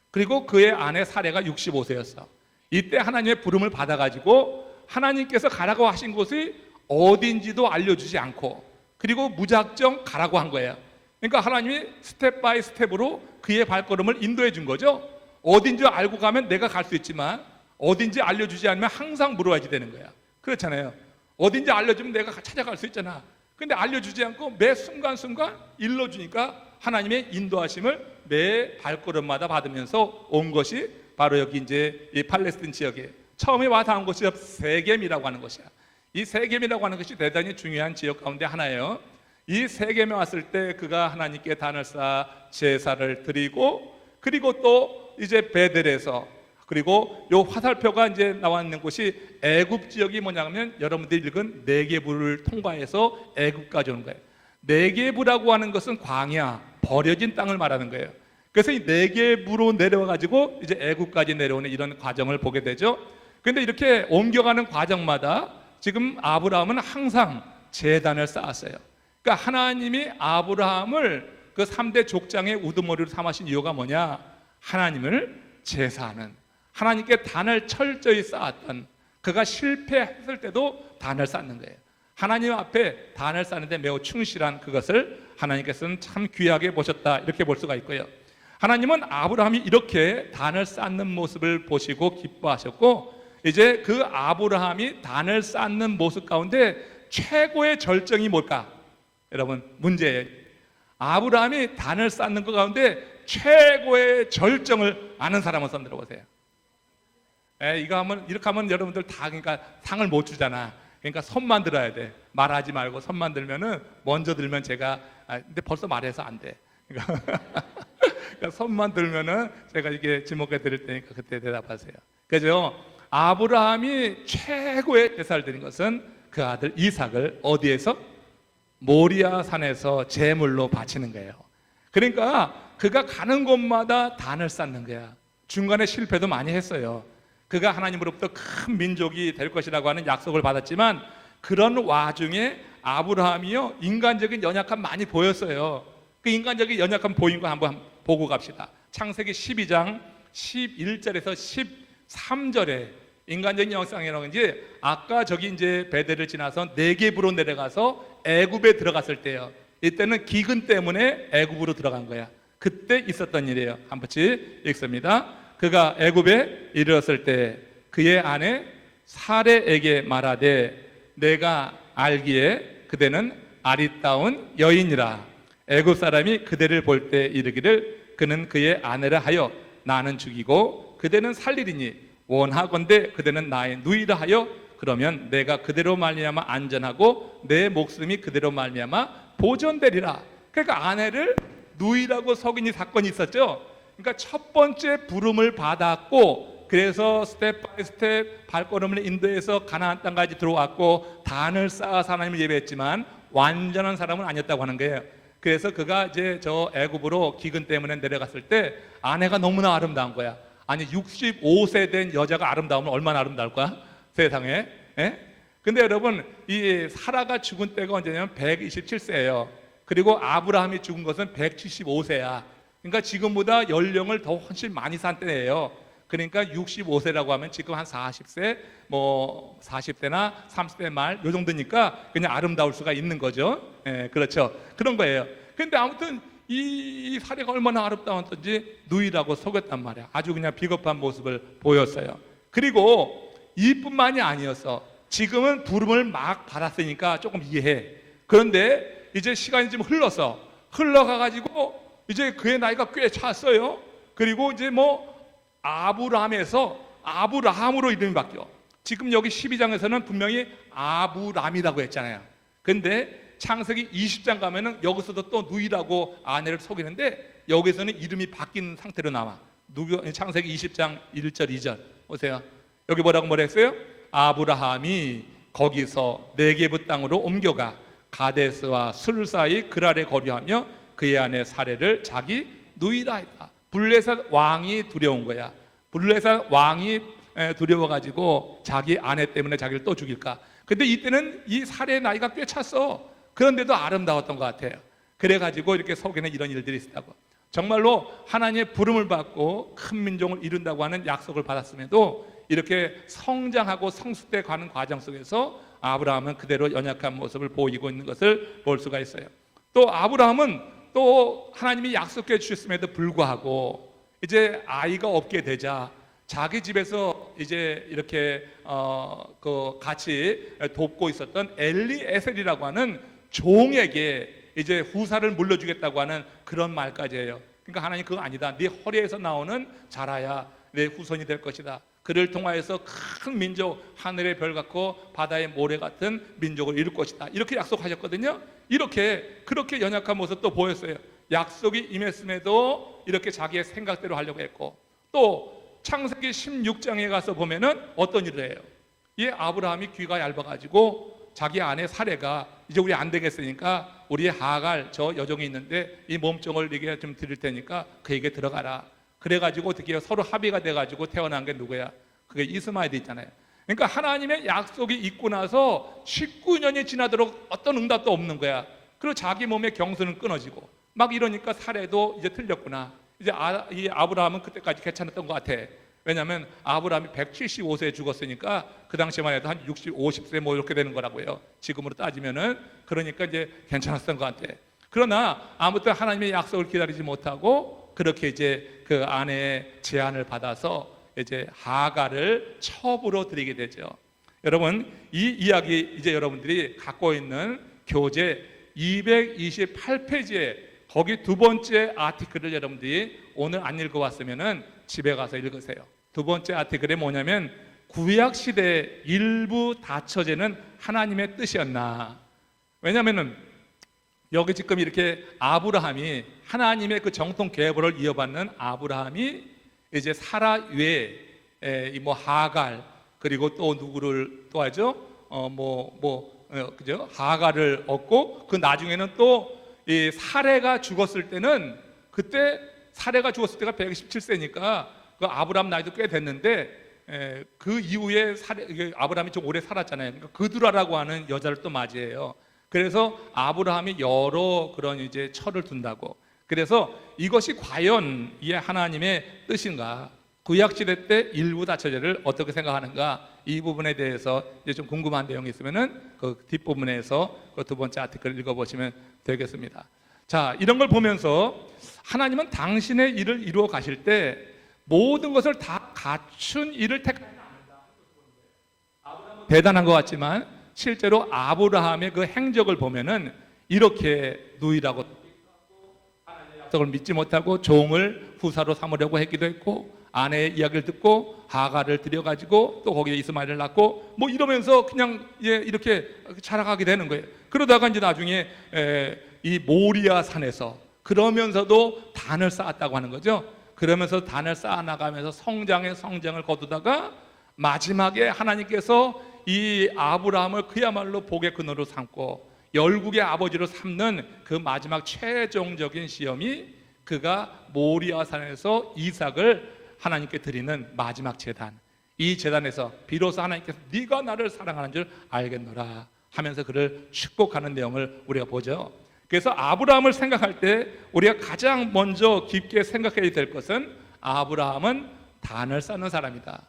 [SPEAKER 1] 그리고 그의 아내 사레가 65세였어. 이때 하나님의 부름을 받아가지고 하나님께서 가라고 하신 곳이 어딘지도 알려주지 않고 그리고 무작정 가라고 한 거예요. 그러니까 하나님이 스텝 바이 스텝으로 그의 발걸음을 인도해 준 거죠. 어딘지 알고 가면 내가 갈 수 있지만 어딘지 알려주지 않으면 항상 물어야지 되는 거야. 그렇잖아요. 어딘지 알려주면 내가 찾아갈 수 있잖아. 근데 알려주지 않고 매 순간순간 일러주니까 하나님의 인도하심을 매 발걸음마다 받으면서 온 것이 바로 여기 이제 이 팔레스틴 지역에 처음에 와 닿은 곳이 세겜이라고 하는 것이야. 이 세겜이라고 하는 것이 대단히 중요한 지역 가운데 하나예요. 이 세겜에 왔을 때 그가 하나님께 단을 쌓아 제사를 드리고 그리고 또 이제 베델에서 그리고 요 화살표가 이제 나와 있는 곳이 애굽 지역이 뭐냐면 여러분들이 읽은 네게부를 통과해서 애굽까지 오는 거예요. 네게부라고 하는 것은 광야, 버려진 땅을 말하는 거예요. 그래서 이 네게부로 내려와 가지고 이제 애굽까지 내려오는 이런 과정을 보게 되죠. 그런데 이렇게 옮겨가는 과정마다 지금 아브라함은 항상 제단을 쌓았어요. 그러니까 하나님이 아브라함을 그 3대 족장의 우두머리로 삼으신 이유가 뭐냐? 하나님을 제사하는, 하나님께 단을 철저히 쌓았던, 그가 실패했을 때도 단을 쌓는 거예요. 하나님 앞에 단을 쌓는데 매우 충실한 그것을 하나님께서는 참 귀하게 보셨다, 이렇게 볼 수가 있고요. 하나님은 아브라함이 이렇게 단을 쌓는 모습을 보시고 기뻐하셨고, 이제 그 아브라함이 단을 쌓는 모습 가운데 최고의 절정이 뭘까? 여러분, 문제예요. 아브라함이 단을 쌓는 것 가운데 최고의 절정을 아는 사람을 손 들어보세요. 이렇게 하면 여러분들 다 그러니까 상을 못 주잖아. 그러니까 손만 들어야 돼. 말하지 말고 손만 들면은 먼저 들면 제가 근데 벌써 말해서 안 돼. 그러니까 손만 들면은 제가 이게 지목해 드릴 테니까 그때 대답하세요. 그죠? 아브라함이 최고의 제사를 드린 것은 그 아들 이삭을 어디에서? 모리아 산에서 제물로 바치는 거예요. 그러니까 그가 가는 곳마다 단을 쌓는 거야. 중간에 실패도 많이 했어요. 그가 하나님으로부터 큰 민족이 될 것이라고 하는 약속을 받았지만 그런 와중에 아브라함이요 인간적인 연약함 많이 보였어요. 그 인간적인 연약함 보인 거 한번 보고 갑시다. 창세기 12장 11절에서 13절에 인간적인 영상이라고 이제 아까 저기 이제 베델을 지나서 네겝으로 내려가서 애굽에 들어갔을 때요. 이때는 기근 때문에 애굽으로 들어간 거야. 그때 있었던 일이에요. 한 번씩 읽습니다. 그가 애굽에 이르렀을 때 그의 아내 사레에게 말하되 내가 알기에 그대는 아리따운 여인이라. 애굽 사람이 그대를 볼 때 이르기를 그는 그의 아내라 하여 나는 죽이고 그대는 살리리니 원하건대 그대는 나의 누이라 하여 그러면 내가 그대로 말미암아 안전하고 내 목숨이 그대로 말미암아 보존되리라. 그러니까 아내를 누이라고 속인 이 사건이 있었죠. 그러니까 첫 번째 부름을 받았고 그래서 스텝 바이 스텝 발걸음을 인도해서 가나안 땅까지 들어왔고 단을 쌓아서 하나님을 예배했지만 완전한 사람은 아니었다고 하는 거예요. 그래서 그가 이제 저 애굽으로 기근 때문에 내려갔을 때 아내가 너무나 아름다운 거야. 아니 65세 된 여자가 아름다우면 얼마나 아름다울 거야? 세상에. 근데 여러분 이 사라가 죽은 때가 언제냐면 127세예요. 그리고 아브라함이 죽은 것은 175세야. 그러니까 지금보다 연령을 더 훨씬 많이 산 때예요. 그러니까 65세라고 하면 지금 한 40세, 뭐 40대나 30대 말 요 정도니까 그냥 아름다울 수가 있는 거죠. 그렇죠. 그런 거예요. 근데 아무튼 이 사례가 얼마나 아름다웠던지 누이라고 속였단 말이야. 아주 그냥 비겁한 모습을 보였어요. 그리고 이뿐만이 아니었어. 지금은 부름을 막 받았으니까 조금 이해해. 그런데 이제 시간이 좀 흘러가가지고 이제 그의 나이가 꽤 찼어요. 그리고 이제 뭐 아브람에서 아브라함으로 이름이 바뀌어. 지금 여기 12장에서는 분명히 아브람이라고 했잖아요. 근데 창세기 20장 가면은 여기서도 또 누이라고 아내를 속이는데 여기서는 이름이 바뀐 상태로 나와. 창세기 20장 1절 2절 보세요. 여기 뭐라고 했어요? 아브라함이 거기서 네게브 땅으로 옮겨가 가데스와 술 사이 그랄에 거류하며 그의 아내 사레를 자기 누이라 했다. 블레셋 왕이 두려운 거야. 블레셋 왕이 두려워가지고 자기 아내 때문에 자기를 또 죽일까. 근데 이때는 이 사레의 나이가 꽤 찼어. 그런데도 아름다웠던 것 같아요. 그래가지고 이렇게 속에는 이런 일들이 있었다고. 정말로 하나님의 부름을 받고 큰 민족을 이룬다고 하는 약속을 받았음에도 이렇게 성장하고 성숙돼 가는 과정 속에서 아브라함은 그대로 연약한 모습을 보이고 있는 것을 볼 수가 있어요. 또 아브라함은 또 하나님이 약속해 주셨음에도 불구하고 이제 아이가 없게 되자 자기 집에서 이제 이렇게 같이 돕고 있었던 엘리에셀이라고 하는 종에게 이제 후사를 물려주겠다고 하는 그런 말까지 해요. 그러니까 하나님 그거 아니다. 네 허리에서 나오는 자라야 내 후손이 될 것이다. 그를 통하여서 큰 민족, 하늘의 별 같고 바다의 모래 같은 민족을 이룰 것이다. 이렇게 약속하셨거든요. 그렇게 연약한 모습도 보였어요. 약속이 임했음에도 이렇게 자기의 생각대로 하려고 했고, 또 창세기 16장에 가서 보면은 어떤 일을 해요? 이 아브라함이 귀가 얇아가지고 자기 아내 사레가 이제 우리 안 되겠으니까 우리 하갈 저 여종이 있는데 이 몸종을 네게 좀 드릴 테니까 그에게 들어가라. 그래가지고 어떻게 서로 합의가 돼가지고 태어난 게 누구야? 그게 이스마엘이 있잖아요. 그러니까 하나님의 약속이 있고 나서 19년이 지나도록 어떤 응답도 없는 거야. 그리고 자기 몸의 경수는 끊어지고 막 이러니까 사례도 이제 틀렸구나. 이제 이 아브라함은 그때까지 괜찮았던 것 같아. 왜냐하면 아브라함이 175세에 죽었으니까 그 당시만 해도 한 60, 50세 뭐 이렇게 되는 거라고요. 지금으로 따지면은. 그러니까 이제 괜찮았던 것 같아. 그러나 아무튼 하나님의 약속을 기다리지 못하고 그렇게 이제 그 아내의 제안을 받아서 이제 하갈을 첩으로 드리게 되죠. 여러분, 이 이야기 이제 여러분들이 갖고 있는 교재 228페이지에 거기 두 번째 아티클을 여러분들이 오늘 안 읽어왔으면은 집에 가서 읽으세요. 두 번째 아티클이 뭐냐면 구약 시대 일부 다처제는 하나님의 뜻이었나? 왜냐하면은 여기 지금 이렇게 아브라함이 하나님의 그 정통 계보를 이어받는 아브라함이 이제 사라 외에 뭐 하갈 그리고 또 누구를 또 하죠? 그죠? 하갈을 얻고 그 나중에는 또 이 사레가 죽었을 때는 그때 사레가 죽었을 때가 117세니까 그 아브라함 나이도 꽤 됐는데 그 이후에 아브라함이 좀 오래 살았잖아요. 그러니까 그두라라고 하는 여자를 또 맞이해요. 그래서 아브라함이 여러 그런 이제 철을 둔다고. 그래서 이것이 과연 이 하나님의 뜻인가? 구약시대 때 일부 다처제를 어떻게 생각하는가? 이 부분에 대해서 이제 좀 궁금한 내용이 있으면은 그 뒷부분에서 그 두 번째 아티클을 읽어보시면 되겠습니다. 자, 이런 걸 보면서 하나님은 당신의 일을 이루어 가실 때 모든 것을 다 갖춘 일을 택하지 않는다. 대단한 것 같지만 실제로 아브라함의 그 행적을 보면은 이렇게 누이라고 하나님의 약속을 믿지 못하고 종을 후사로 삼으려고 했기도 했고 아내의 이야기를 듣고 하갈을 들여가지고 또 거기에 이스마엘을 낳고 뭐 이러면서 그냥 이렇게 자라가게 되는 거예요. 그러다가 이제 나중에 이 모리아 산에서 그러면서도 단을 쌓았다고 하는 거죠. 그러면서 단을 쌓아나가면서 성장을 거두다가 마지막에 하나님께서 이 아브라함을 그야말로 복의 근원으로 삼고 열국의 아버지로 삼는 그 마지막 최종적인 시험이 그가 모리아 산에서 이삭을 하나님께 드리는 마지막 제단. 이 제단에서 비로소 하나님께서 네가 나를 사랑하는 줄 알겠노라 하면서 그를 축복하는 내용을 우리가 보죠. 그래서 아브라함을 생각할 때 우리가 가장 먼저 깊게 생각해야 될 것은 아브라함은 단을 쌓는 사람이다.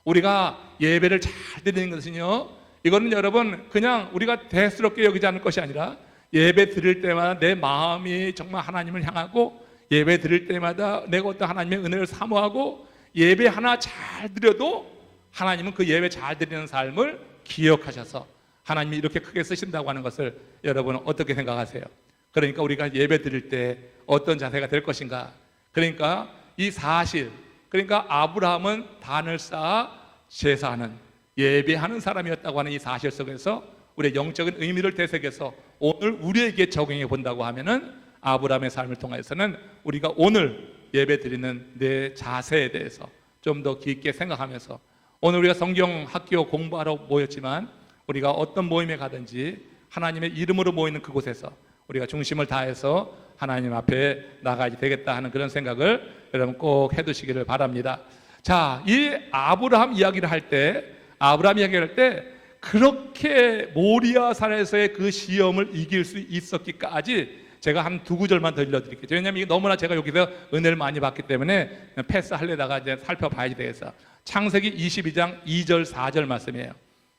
[SPEAKER 1] 우리가 예배를 잘 드리는 것은요, 이거는 여러분 그냥 우리가 대수롭게 여기지 않을 것이 아니라 예배 드릴 때마다 내 마음이 정말 하나님을 향하고 예배 드릴 때마다 내가 어떤 하나님의 은혜를 사모하고 예배 하나 잘 드려도 하나님은 그 예배 잘 드리는 삶을 기억하셔서 하나님이 이렇게 크게 쓰신다고 하는 것을 여러분은 어떻게 생각하세요? 그러니까 우리가 예배 드릴 때 어떤 자세가 될 것인가? 그러니까 이 사실, 그러니까 아브라함은 단을 쌓아 제사하는 예배하는 사람이었다고 하는 이 사실 속에서 우리의 영적인 의미를 되새겨서 오늘 우리에게 적용해 본다고 하면은 아브라함의 삶을 통해서는 우리가 오늘 예배 드리는 내 자세에 대해서 좀 더 깊게 생각하면서 오늘 우리가 성경 학교 공부하러 모였지만 우리가 어떤 모임에 가든지 하나님의 이름으로 모이는 그곳에서 우리가 중심을 다해서 하나님 앞에 나가야 되겠다 하는 그런 생각을 여러분 꼭 해두시기를 바랍니다. 자, 이 아브라함 이야기를 할 때 그렇게 모리아 산에서의 그 시험을 이길 수 있었기까지 제가 한 두 구절만 더 일러드릴게요. 왜냐하면 이게 너무나 제가 여기서 은혜를 많이 받기 때문에 패스하려다가 이제 살펴봐야 되겠어. 창세기 22장 2절 4절 말씀이에요.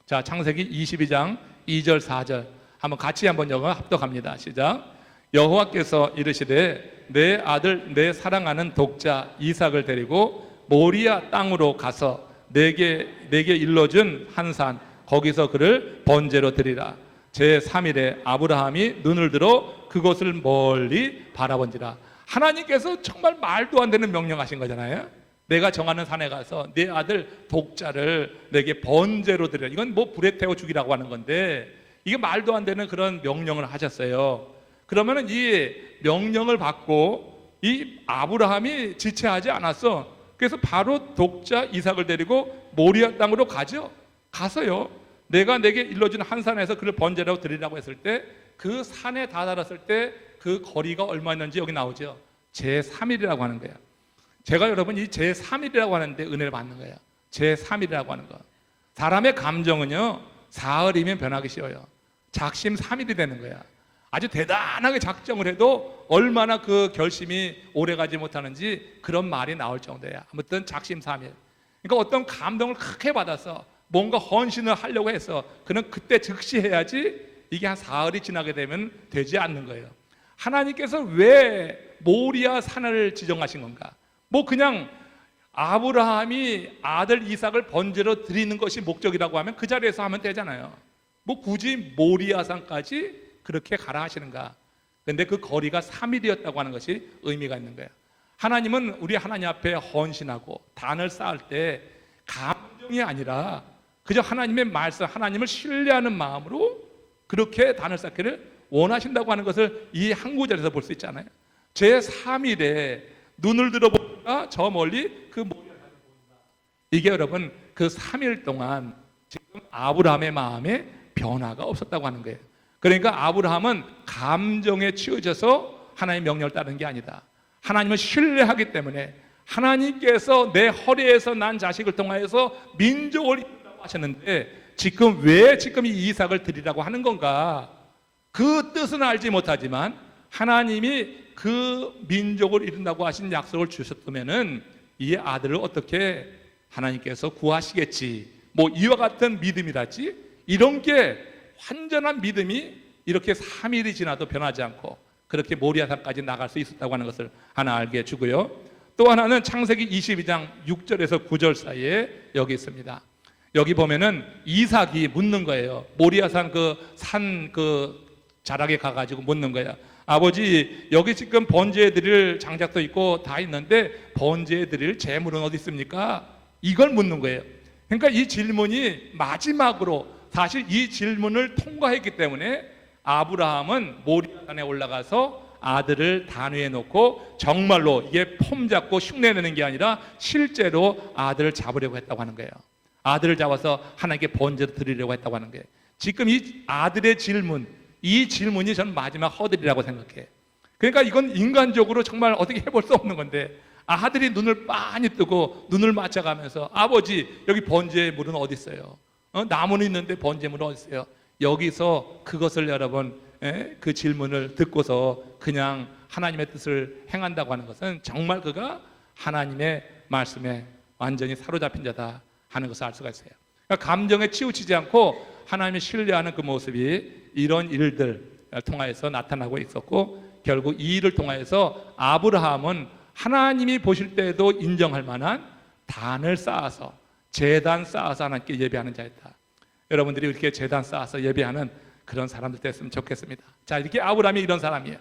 [SPEAKER 1] 자, 창세기 22장 2절 4절 한번 같이 한번 영어 합독합니다. 시작. 여호와께서 이르시되 내 아들 내 사랑하는 독자 이삭을 데리고 모리아 땅으로 가서 내게 일러준 한 산 거기서 그를 번제로 드리라. 제3일에 아브라함이 눈을 들어 그것을 멀리 바라본지라. 하나님께서 정말 말도 안 되는 명령하신 거잖아요. 내가 정하는 산에 가서 내 아들 독자를 내게 번제로 드리라. 이건 뭐 불에 태워 죽이라고 하는 건데 이게 말도 안 되는 그런 명령을 하셨어요. 그러면은 이 명령을 받고 이 아브라함이 지체하지 않았어. 그래서 바로 독자 이삭을 데리고 모리아 땅으로 가죠. 가서요, 내가 내게 일러준 한 산에서 그를 번제로 드리라고 했을 때 그 산에 다다랐을 때 그 거리가 얼마였는지 여기 나오죠. 제3일이라고 하는 거예요. 제가 여러분 이 제3일이라고 하는데 은혜를 받는 거예요. 제3일이라고 하는 거. 사람의 감정은요, 사흘이면 변하기 쉬워요. 작심 3일이 되는 거야. 아주 대단하게 작정을 해도 얼마나 그 결심이 오래가지 못하는지 그런 말이 나올 정도야. 아무튼 작심 3일. 그러니까 어떤 감동을 크게 받아서 뭔가 헌신을 하려고 해서 그는 그때 즉시 해야지 이게 한 사흘이 지나게 되면 되지 않는 거예요. 하나님께서 왜 모리아 산을 지정하신 건가? 뭐 그냥 아브라함이 아들 이삭을 번제로 드리는 것이 목적이라고 하면 그 자리에서 하면 되잖아요. 뭐 굳이 모리아 산까지 그렇게 가라 하시는가? 근데 그 거리가 3일이었다고 하는 것이 의미가 있는 거예요. 하나님은 우리 하나님 앞에 헌신하고 단을 쌓을 때 감정이 아니라 그저 하나님의 말씀, 하나님을 신뢰하는 마음으로 그렇게 단을 쌓기를 원하신다고 하는 것을 이 한 구절에서 볼 수 있잖아요. 제 3일에 눈을 들어보니까 저 멀리 그 모리아산이 보인다. 이게 여러분 그 3일 동안 지금 아브라함의 마음에 변화가 없었다고 하는 거예요. 그러니까 아브라함은 감정에 치우쳐서 하나님의 명령을 따르는 게 아니다. 하나님을 신뢰하기 때문에 하나님께서 내 허리에서 난 자식을 통하여서 민족을 이룬다고 하셨는데 지금 왜 지금 이 이삭을 드리라고 하는 건가? 그 뜻은 알지 못하지만 하나님이 그 민족을 이룬다고 하신 약속을 주셨다면은 이 아들을 어떻게 하나님께서 구하시겠지. 뭐 이와 같은 믿음이랄지 이런 게 완전한 믿음이 이렇게 3일이 지나도 변하지 않고 그렇게 모리아산까지 나갈 수 있었다고 하는 것을 하나 알게 해주고요. 또 하나는 창세기 22장 6절에서 9절 사이에 여기 있습니다. 여기 보면은 이삭이 묻는 거예요. 모리아산 그 산 그 자락에 가가지고 묻는 거야. 아버지, 여기 지금 번제해 드릴 장작도 있고 다 있는데 번제해 드릴 재물은 어디 있습니까? 이걸 묻는 거예요. 그러니까 이 질문이 마지막으로 사실 이 질문을 통과했기 때문에 아브라함은 모리아산에 올라가서 아들을 단 위에 놓고 정말로 이게 폼 잡고 흉내내는 게 아니라 실제로 아들을 잡으려고 했다고 하는 거예요. 아들을 잡아서 하나님께 번제를 드리려고 했다고 하는 거예요. 지금 이 아들의 질문, 이 질문이 저는 마지막 허들이라고 생각해. 그러니까 이건 인간적으로 정말 어떻게 해볼 수 없는 건데 아들이 눈을 빤히 뜨고 눈을 맞춰가면서 아버지, 여기 번제의 물은 어디 있어요? 나무는 있는데 번제물은 어디 있어요? 여기서 그것을 여러분 그 질문을 듣고서 그냥 하나님의 뜻을 행한다고 하는 것은 정말 그가 하나님의 말씀에 완전히 사로잡힌 자다 하는 것을 알 수가 있어요. 그러니까 감정에 치우치지 않고 하나님을 신뢰하는 그 모습이 이런 일들 통하여서 나타나고 있었고 결국 이 일을 통하여서 아브라함은 하나님이 보실 때에도 인정할 만한 단을 쌓아서 제단 쌓아서 하나님께 예배하는 자였다. 여러분들이 이렇게 제단 쌓아서 예배하는 그런 사람들 됐으면 좋겠습니다. 자, 이렇게 아브라함이 이런 사람이에요.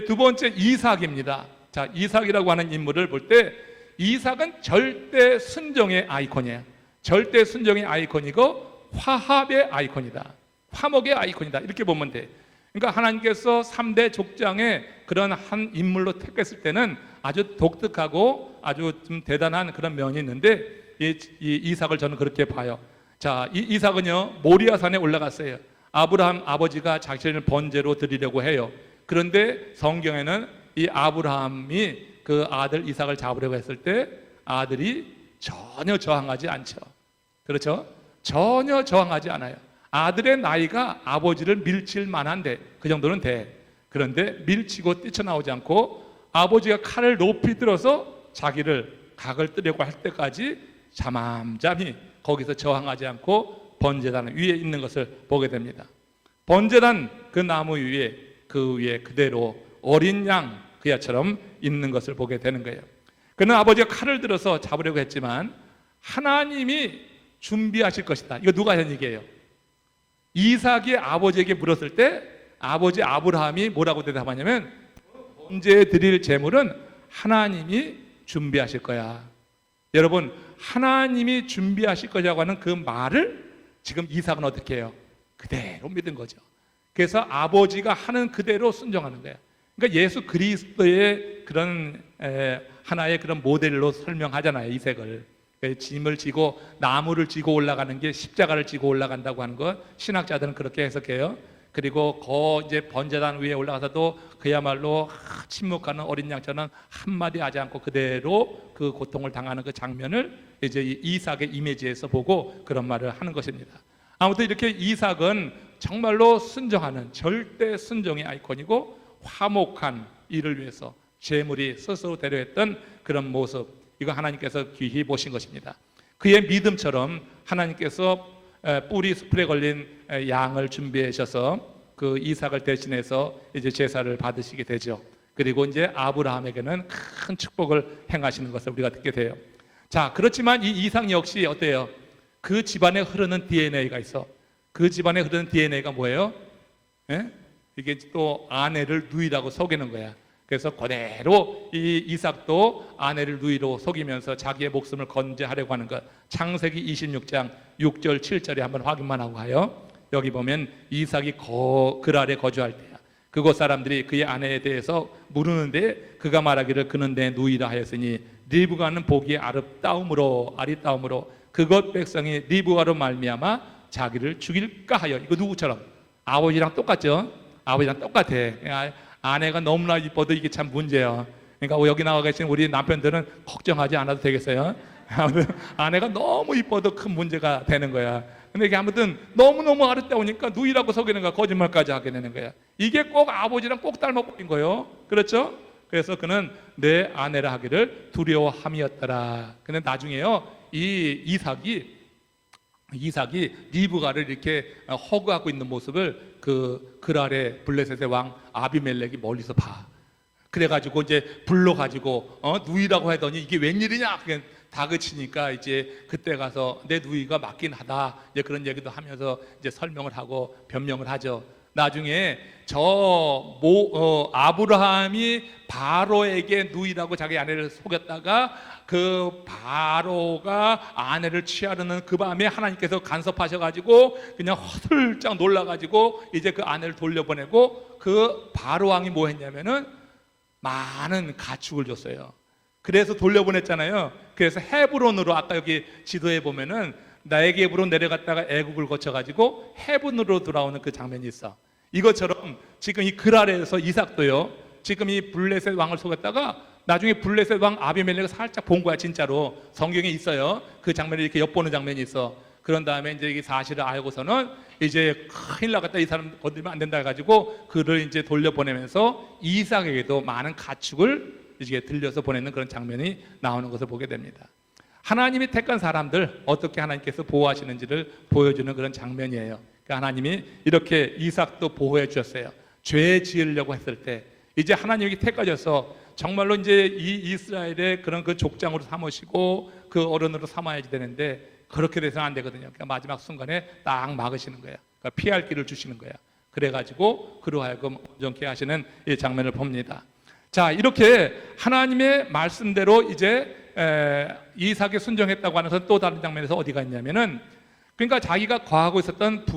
[SPEAKER 1] 두 번째 이삭입니다. 자, 이삭이라고 하는 인물을 볼 때 이삭은 절대 순종의 아이콘이에요. 절대 순종의 아이콘이고 화합의 아이콘이다. 화목의 아이콘이다. 이렇게 보면 돼. 그러니까 하나님께서 3대 족장의 그런 한 인물로 택했을 때는 아주 독특하고 아주 좀 대단한 그런 면이 있는데 이 이삭을 저는 그렇게 봐요. 자, 이 이삭은요 모리아산에 올라갔어요. 아브라함 아버지가 자신을 번제로 드리려고 해요. 그런데 성경에는 이 아브라함이 그 아들 이삭을 잡으려고 했을 때 아들이 전혀 저항하지 않죠. 그렇죠? 전혀 저항하지 않아요. 아들의 나이가 아버지를 밀칠 만한데 그 정도는 돼. 그런데 밀치고 뛰쳐나오지 않고 아버지가 칼을 높이 들어서 자기를 각을 뜨려고 할 때까지 잠잠히 거기서 저항하지 않고 번제단 위에 있는 것을 보게 됩니다. 번제단 그 나무 위에 그 위에 그대로 어린 양 그야처럼 있는 것을 보게 되는 거예요. 그는 아버지가 칼을 들어서 잡으려고 했지만 하나님이 준비하실 것이다. 이거 누가 한 얘기예요? 이삭이 아버지에게 물었을 때 아버지 아브라함이 뭐라고 대답하냐면 번제에 드릴 제물은 하나님이 준비하실 거야. 여러분, 하나님이 준비하실 거라고 하는 그 말을 지금 이삭은 어떻게 해요? 그대로 믿은 거죠. 그래서 아버지가 하는 그대로 순종하는 거예요. 그러니까 예수 그리스도의 그런 하나의 그런 모델로 설명하잖아요. 이삭을 짐을 지고 나무를 지고 올라가는 게 십자가를 지고 올라간다고 하는 것 신학자들은 그렇게 해석해요. 그리고 이제 번제단 위에 올라가서도 그야말로 침묵하는 어린 양처럼 한마디 하지 않고 그대로 그 고통을 당하는 그 장면을 이제 이삭의 이미지에서 보고 그런 말을 하는 것입니다. 아무튼 이렇게 이삭은 정말로 순종하는 절대 순종의 아이콘이고 화목한 일을 위해서 재물이 스스로 대려했던 그런 모습, 이거 하나님께서 귀히 보신 것입니다. 그의 믿음처럼 하나님께서 뿌리 숲에 걸린 양을 준비하셔서 그 이삭을 대신해서 이제 제사를 받으시게 되죠. 그리고 이제 아브라함에게는 큰 축복을 행하시는 것을 우리가 듣게 돼요. 자, 그렇지만 이 이삭 역시 어때요? 그 집안에 흐르는 DNA가 있어. 그 집안에 흐르는 DNA가 뭐예요? 예? 이게 또 아내를 누이라고 속이는 거야. 그래서 그대로 이 이삭도 아내를 누이로 속이면서 자기의 목숨을 건재하려고 하는 것. 창세기 26장 6절 7절에 한번 확인만 하고 가요. 여기 보면 이삭이 그랄에 거주할 때야. 그곳 사람들이 그의 아내에 대해서 물으는데 그가 말하기를 그는 내 누이라 하였으니 리브가는 보기에 아리따움으로 그것 백성이 리브가로 말미암아 자기를 죽일까 하여. 이거 누구처럼? 아버지랑 똑같죠? 아버지랑 똑같아. 아내가 너무나 이뻐도 이게 참 문제야. 그러니까 여기 나와 계신 우리 남편들은 걱정하지 않아도 되겠어요. 아내가 너무 이뻐도 큰 문제가 되는 거야. 근데 이게 아무튼 너무너무 아름다우니까 누이라고 속이는 거야. 거짓말까지 하게 되는 거야. 이게 꼭 아버지랑 꼭 닮아버린 거예요. 그렇죠? 그래서 그는 내 아내라 하기를 두려워함이었더라. 근데 나중에요, 이 이삭이 리브가를 이렇게 허구하고 있는 모습을 그랄의 블레셋의 왕 아비멜렉이 멀리서 봐. 그래가지고 이제 불러가지고 누이라고 하더니 이게 웬일이냐? 그게 다그치니까 이제 그때 가서 내 누이가 맞긴 하다. 이제 그런 얘기도 하면서 이제 설명을 하고 변명을 하죠. 나중에 아브라함이 바로에게 누이라고 자기 아내를 속였다가 그 바로가 아내를 취하려는 그 밤에 하나님께서 간섭하셔가지고 그냥 허슬짝 놀라가지고 이제 그 아내를 돌려보내고 그 바로 왕이 뭐 했냐면은 많은 가축을 줬어요. 그래서 돌려보냈잖아요. 그래서 헤브론으로, 아까 여기 지도에 보면은 나에게브로 내려갔다가 애국을 거쳐가지고 헤브론으로 돌아오는 그 장면이 있어. 이것처럼 지금 이 그랄에서 이삭도요, 지금 이 블레셋 왕을 속였다가 나중에 블레셋 왕 아비멜렉을 살짝 본 거야. 진짜로 성경에 있어요. 그 장면을 이렇게 엿보는 장면이 있어. 그런 다음에 이제 이 사실을 알고서는 이제 큰일 나겠다, 이 사람 건들면 안 된다 해가지고 그를 이제 돌려보내면서 이삭에게도 많은 가축을 이제 들려서 보내는 그런 장면이 나오는 것을 보게 됩니다. 하나님이 택한 사람들 어떻게 하나님께서 보호하시는지를 보여주는 그런 장면이에요. 그러니까 하나님이 이렇게 이삭도 보호해 주셨어요. 죄 지으려고 했을 때 이제 하나님이 택하셔서 정말로 이제 이 이스라엘의 그런 그 족장으로 삼으시고 그 어른으로 삼아야지 되는데 그렇게 돼서는 안 되거든요. 그러니까 마지막 순간에 딱 막으시는 거야. 그러니까 피할 길을 주시는 거야. 그래가지고 그로 하여금 온전케 하시는 이 장면을 봅니다. 자, 이렇게 하나님의 말씀대로 이제 이삭이 순종했다고 하는 것은 또 다른 장면에서 어디가 있냐면은, 그러니까 자기가 거하고 있었던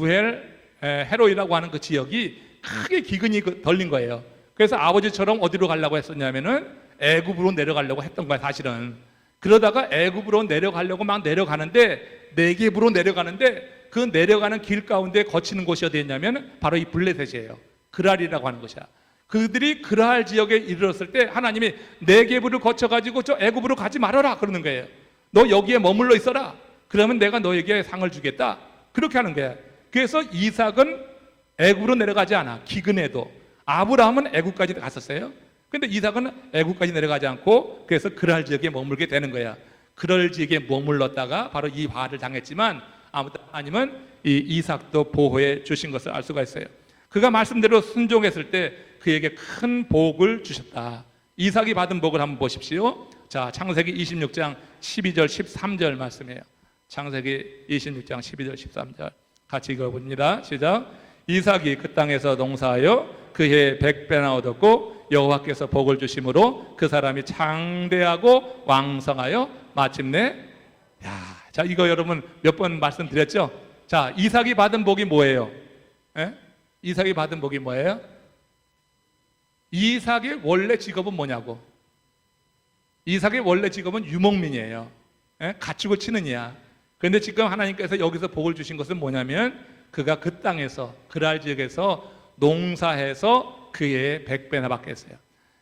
[SPEAKER 1] 헤로이라고 하는 그 지역이 크게 기근이 덜린 거예요. 그래서 아버지처럼 어디로 가려고 했었냐면은 애굽으로 내려가려고 했던 거야, 사실은. 그러다가 애굽으로 내려가려고 막 내려가는데, 네겝으로 내려가는데 그 내려가는 길 가운데 거치는 곳이 어디였냐면 바로 이 블레셋이에요. 그랄이라고 하는 곳이야. 그들이 그랄 지역에 이르렀을 때 하나님이 네겝을 거쳐가지고 저 애굽으로 가지 말아라 그러는 거예요. 너 여기에 머물러 있어라. 그러면 내가 너에게 상을 주겠다. 그렇게 하는 거야. 그래서 이삭은 애굽으로 내려가지 않아. 기근에도. 아브라함은 애굽까지 갔었어요. 근데 이삭은 애굽까지 내려가지 않고 그래서 그랄 지역에 머물게 되는 거야. 그랄 지역에 머물렀다가 바로 이 화를 당했지만 아무튼 하나님은 이 이삭도 보호해 주신 것을 알 수가 있어요. 그가 말씀대로 순종했을 때 그에게 큰 복을 주셨다. 이삭이 받은 복을 한번 보십시오. 자, 창세기 26장 12절 13절 말씀이에요. 창세기 26장 12절 13절 같이 읽어봅니다. 시작. 이삭이 그 땅에서 농사하여 그해 100배나 얻었고 여호와께서 복을 주심으로 그 사람이 창대하고 왕성하여 마침내, 자, 이거 여러분 몇 번 말씀드렸죠? 자, 이삭이 받은 복이 뭐예요? 이삭이 받은 복이 뭐예요? 이삭의 원래 직업은 뭐냐고? 이삭의 원래 직업은 유목민이에요. 가축을 치는 이야. 그런데 지금 하나님께서 여기서 복을 주신 것은 뭐냐면 그가 그 땅에서, 그랄 지역에서 농사해서 그의 100배나 받겠어요.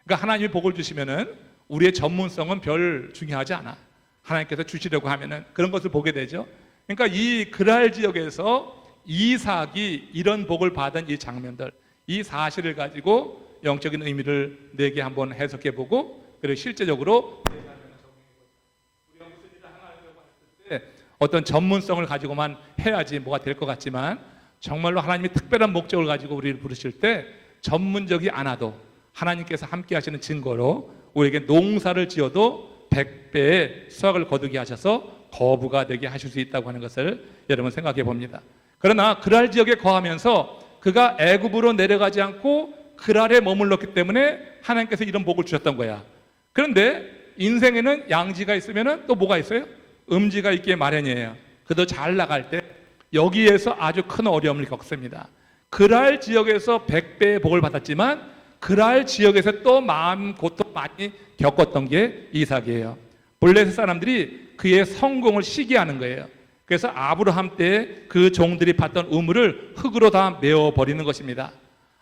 [SPEAKER 1] 그러니까 하나님이 복을 주시면은 우리의 전문성은 별 중요하지 않아. 하나님께서 주시려고 하면은 그런 것을 보게 되죠. 그러니까 이 그랄 지역에서 이삭이 이런 복을 받은 이 장면들, 이 사실을 가지고 영적인 의미를 내게 한번 해석해 보고, 그리고 실제적으로 우리가 무슨 일을 하려고 했을 때 어떤 전문성을 가지고만 해야지 뭐가 될 것 같지만 정말로 하나님이 특별한 목적을 가지고 우리를 부르실 때 전문적이 않아도 하나님께서 함께 하시는 증거로 우리에게 농사를 지어도 100배의 수확을 거두게 하셔서 거부가 되게 하실 수 있다고 하는 것을 여러분 생각해 봅니다. 그러나 그랄 지역에 거하면서 그가 애굽으로 내려가지 않고 그랄에 머물렀기 때문에 하나님께서 이런 복을 주셨던 거야. 그런데 인생에는 양지가 있으면 또 뭐가 있어요? 음지가 있기에 마련이에요. 그도 잘 나갈 때 여기에서 아주 큰 어려움을 겪습니다. 그랄 지역에서 100배의 복을 받았지만 그랄 지역에서 또 마음 고통 많이 겪었던 게 이삭이에요. 블레셋 사람들이 그의 성공을 시기하는 거예요. 그래서 아브라함 때 그 종들이 받던 우물을 흙으로 다 메워버리는 것입니다.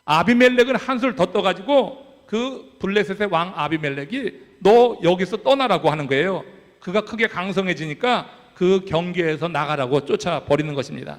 [SPEAKER 1] 아비멜렉은 한술 더 떠가지고 그 블레셋의 왕 아비멜렉이 너 여기서 떠나라고 하는 거예요. 그가 크게 강성해지니까 그 경계에서 나가라고 쫓아버리는 것입니다.